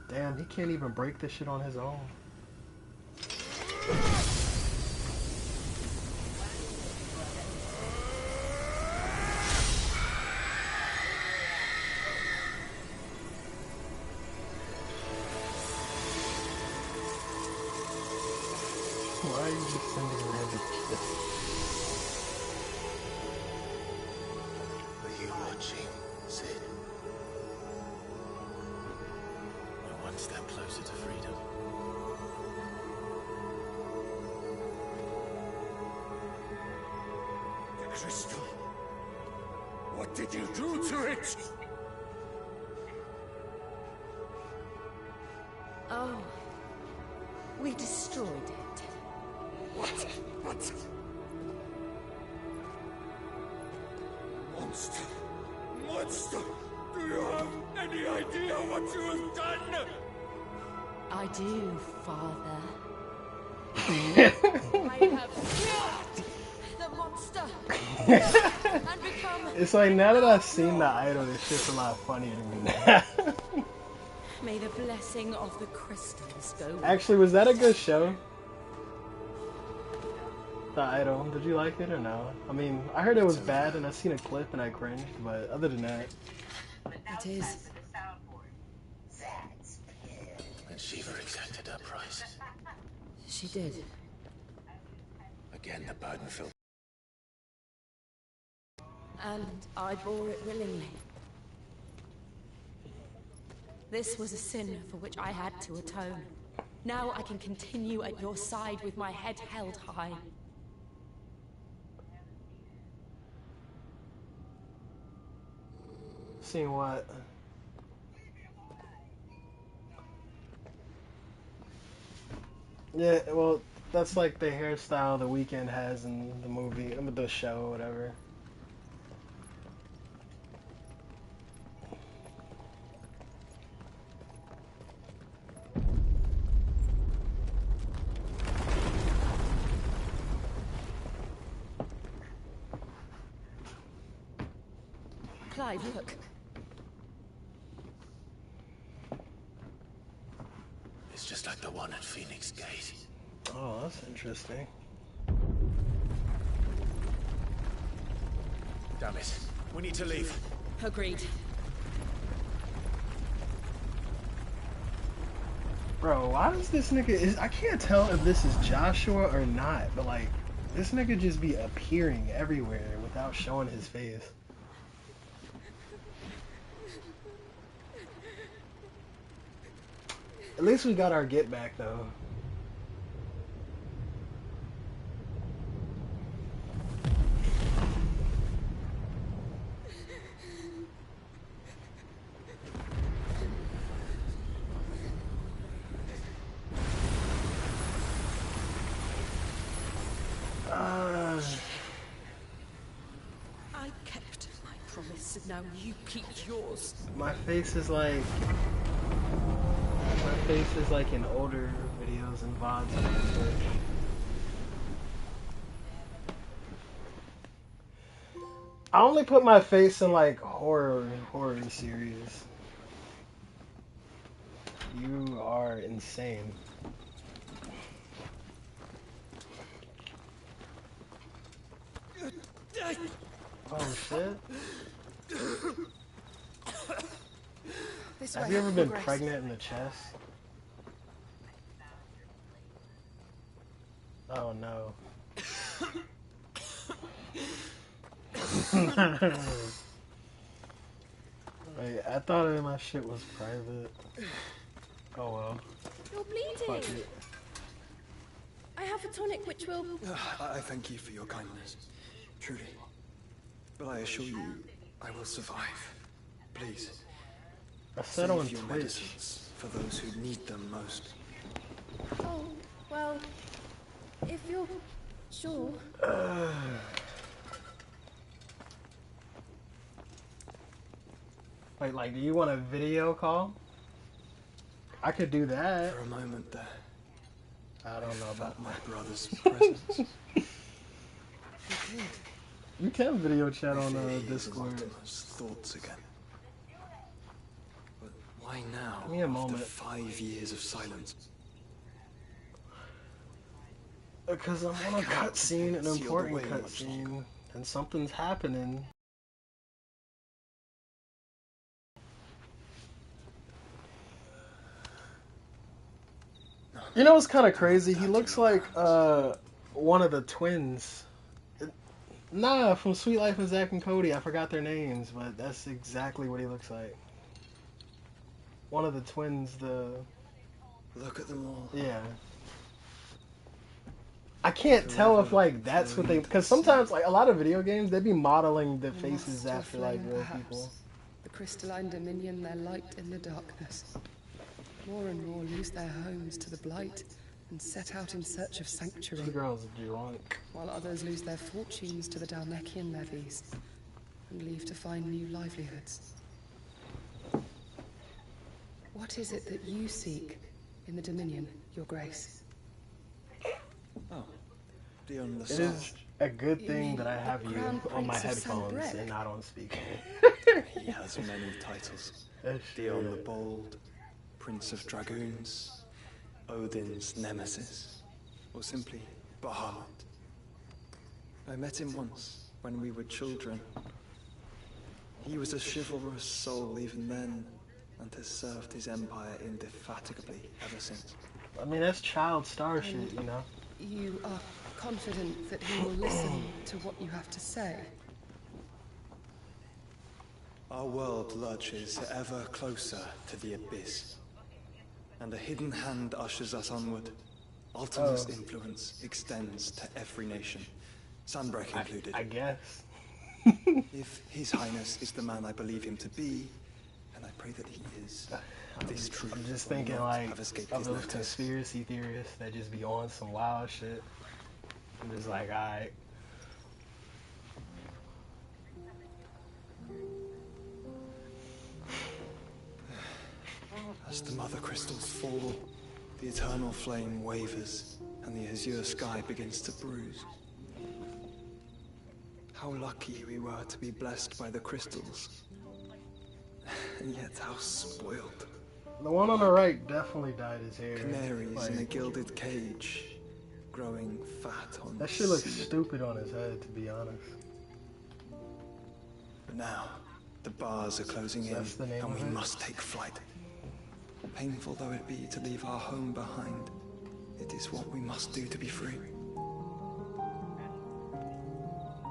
Damn, he can't even break this shit on his own. Why are you just sending random shit? Are you watching, Sid? We're one step closer to freedom. The crystal. What did you do to it? Oh, we destroyed it. What? Monster! Monster! Do you have any idea what you have done? I do, Father. I have killed the monster and become. It's like, now that I've seen the idol, this shit's a lot funnier to me now. May the blessing of the crystals go with Actually, was that a good show? The Idol. Did you like it or no? I mean, I heard it was bad and I seen a clip and I cringed, but other than that. It is. And Shiva exacted her price. She did. Again, the burden fell. And I bore it willingly. This was a sin for which I had to atone. Now I can continue at your side with my head held high. Seeing what? Yeah, well, that's like the hairstyle the Weeknd has in the movie, the show, whatever. Clive, look. It's just like the one at Phoenix Gate. Oh, that's interesting. Damn it. We need to leave. Agreed. Bro, why does this nigga... I can't tell if this is Joshua or not, but like, this nigga just be appearing everywhere without showing his face. At least we got our get back though. I kept my promise, and now you keep yours. My face is like... My face is like in older videos and VODs on Twitch. I only put my face in like horror series. You are insane. Oh shit. This Have way, you ever Your been Grace. pregnant in the chest? Oh no. Wait, I thought my shit was private. Oh well. You're Fuck bleeding. it. I have a tonic which will... I thank you for your kindness, truly. But I assure you, I will survive. Please, I said on save your Twitch. medicines for those who need them most. Oh, well, if you're sure. Wait, like, do you want a video call? I could do that. For a moment there, I don't know about my brother's presence. You can video chat I on fear he is in Discord. Optimus' thoughts again. But why now? Give me a moment. After 5 years of silence. Because I'm on a cutscene, an Sealed important away much cutscene, and something's happening. You know what's kind of crazy? He looks like one of the twins. Nah, from Sweet Life of Zack and Cody. I forgot their names, but that's exactly what he looks like. One of the twins, Look at them all. Yeah. I can't tell if, like, that's what they... Because sometimes, like, a lot of video games, they be modeling the faces after, like, real people. The crystalline dominion their light in the darkness. More and more lose their homes to the blight and set out in search of sanctuary. This girl's drunk. While others lose their fortunes to the Dalmekian levies and leave to find new livelihoods. What is it that you seek in the Dominion, Your Grace? Oh, beyond the It sun. is a good thing that I have you on my headphones and not on speaker. He has many titles. Dion the Bold, Prince of Dragoons, Odin's Nemesis, or simply Bahamut. I met him once, when we were children. He was a chivalrous soul even then, and has served his empire indefatigably ever since. I mean, that's child star shit, you know? You are confident that he will listen to what you have to say? Our world lurches ever closer to the abyss, and a hidden hand ushers us onward. Ultimate's influence extends to every nation, Sunbreak included. I guess. If His Highness is the man I believe him to be, and I pray that he is, this truth I'm just will thinking, not like, have escaped of his those notice. conspiracy theorists that just be on some wild shit. I'm just like, alright. As the mother crystals fall, the eternal flame wavers, and the azure sky begins to bruise. How lucky we were to be blessed by the crystals. And yet how spoiled. The one on the right definitely dyed his hair. Canaries in a Like, gilded cage, growing fat on that shit looks sea. stupid on his head, to be honest. But now, the bars are closing in, That's the name and of we it? must take flight. Painful though it be to leave our home behind, it is what we must do to be free.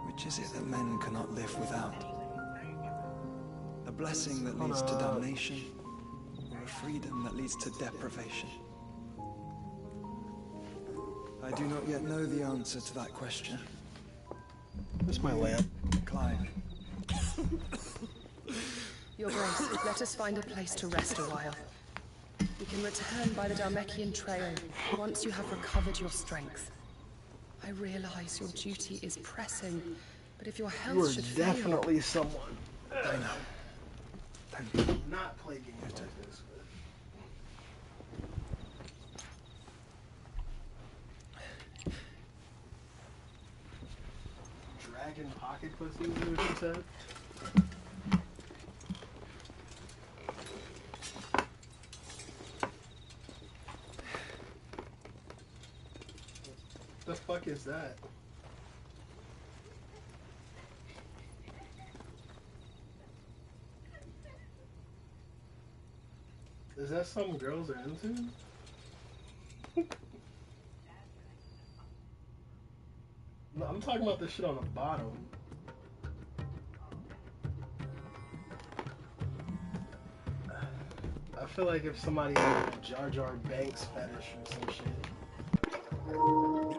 Which is it that men cannot live without? A blessing that leads to damnation, or a freedom that leads to deprivation? I do not yet know the answer to that question. Where's my lamp? Clive. Your Grace, let us find a place to rest a while. We can return by the Dalmekian trail once you have recovered your strength. I realize your duty is pressing, but if your health You are should definitely someone. I know. Not play games like this. Dragon pocket pussy, is what you said? The fuck is that? that something girls are into? No, I'm talking about the shit on the bottom. I feel like if somebody had a Jar Jar Banks fetish or some shit. The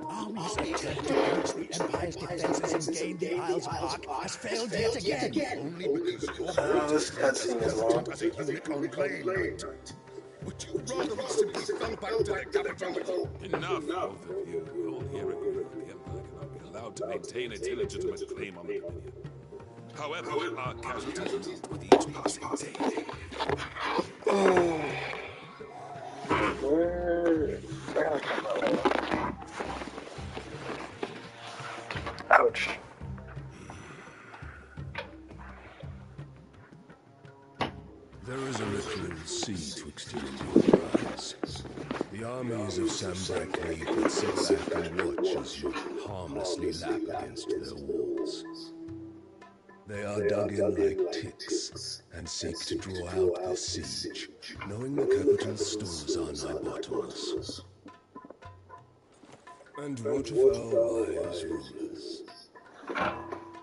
army's attempt to breach the Empire's defenses and gain the Isles Park has failed yet again. Only because your fleet This is not as cutscene is long. competent as a unit on Lane. Would you rather we simply fell back to the capital? Enough, both of you. All here agree that the Empire cannot be allowed to maintain its illegitimate claim on the Dominion. However, our casualties mount with each passing day. Ouch. There is a little sea twixt you and your eyes. The armies of Sambrek League would sit back and watch as you harmlessly lap against their walls. They are dug in like ticks and seek to draw out this siege, knowing the capital's stores are nigh bottomless. And what of our wise rulers?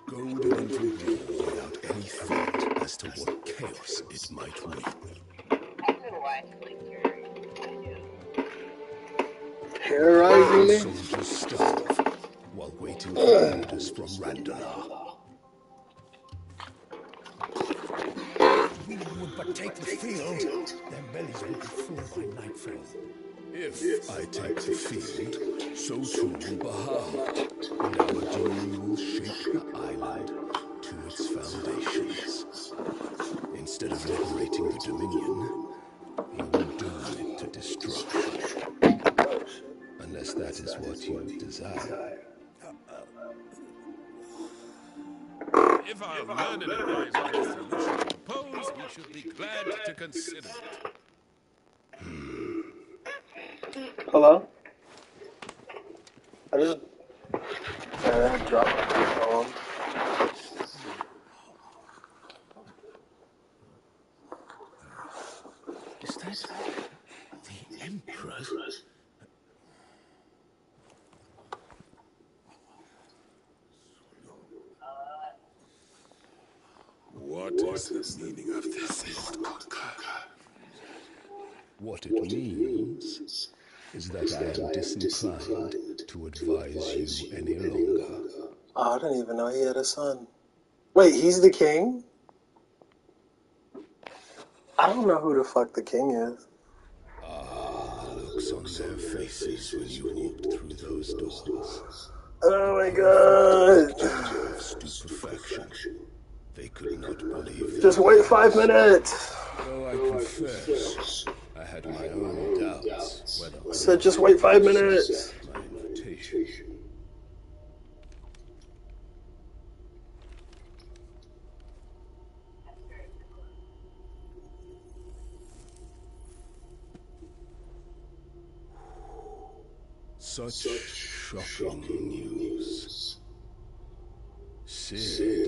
Goaded into war without any thought as to what chaos it might reap. Terrorizing me? Soldiers starve while waiting for orders from Randalar. We would but take the field, their bellies would be full by nightfall. If I take the field, so too will Bahamut, and our doom will shake the island to its foundations. Instead of liberating the Dominion, you will doom it to destruction. Unless that is what you desire. If our learned advisor has a solution to propose, we should be glad to consider it. Hello? I just dropped my phone. Is that the Emperor? What is the meaning of this, Lord Conqueror? What it means is that I am disinclined to advise you any longer. Oh, I didn't even know he had a son. Wait, he's the king? I don't know who the fuck the king is. Ah, the looks on their faces when you walked through those doors. Oh my god. Of stupefaction. They could not believe Just wait 5 minutes. Though I confess, I had my own doubts whether I said just wait 5 minutes. my invitation. Such shocking news. Sid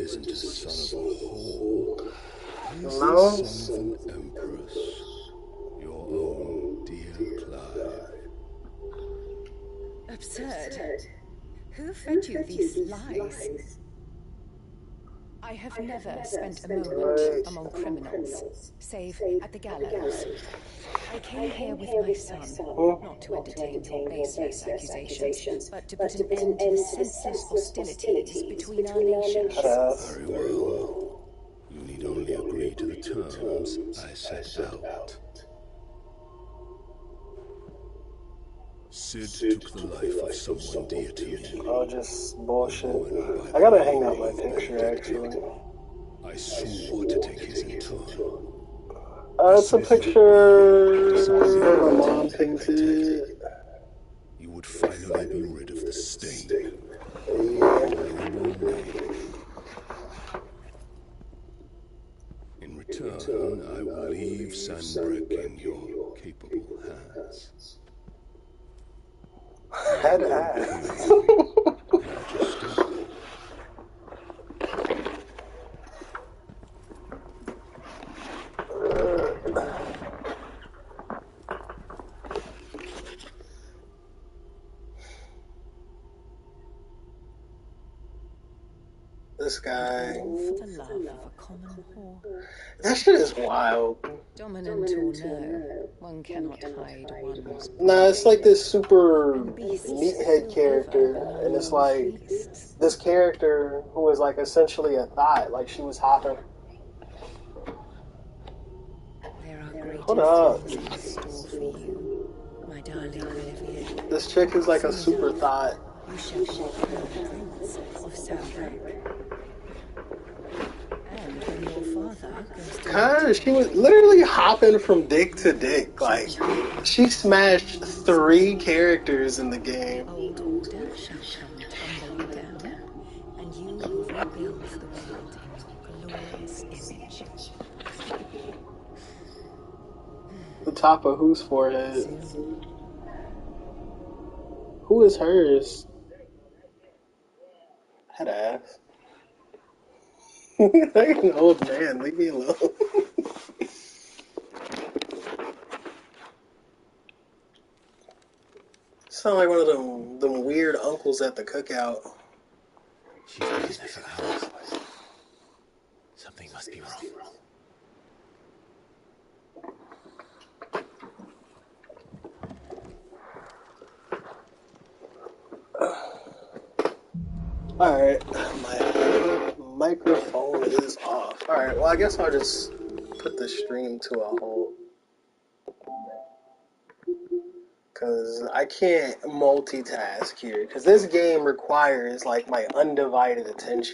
isn't a son of a whore. He's the son of an empress. Your own dear Clive. Absurd. Who fed you these lies? I have never spent a moment among criminals, save at the gallows. I came here with my son, not to entertain your baseless accusations, but to put an end to the senseless hostilities between our nations. Very well. You need only agree to the terms I set out. Sid took the life of someone dear to me. Oh, just bullshit. I gotta hang out my picture, actually. I swore to take his in turn. It's a picture. My mom painted. You would finally be rid of the stain. In return, I will leave Sanbrek in your capable hands. Head ass. This guy. All for the love of a common whore. That shit is wild. Dominant or no, one cannot hide one's. Nah, it's like this super meathead character, and it's like this character who is like essentially a thought, like she was hopping. There are greater Hold up. things in store for you, my darling Olivia. This chick is like a super thought. You shall be crowned prince of Sambrac. And when your father goes to... Cause she was literally hopping from dick to dick. Like, she smashed 3 characters in the game. Old order shall come tumbling down, and you will rebuild the world in your glorious image. The top of whose forehead? Who is hers? That ass. Like an old man, leave me alone. Sound like one of them weird uncles at the cookout. She's been there for hours. Something must be wrong. Alright, my microphone is off. Alright, well I guess I'll just put the stream to a halt. Because I can't multitask here. Because this game requires like my undivided attention.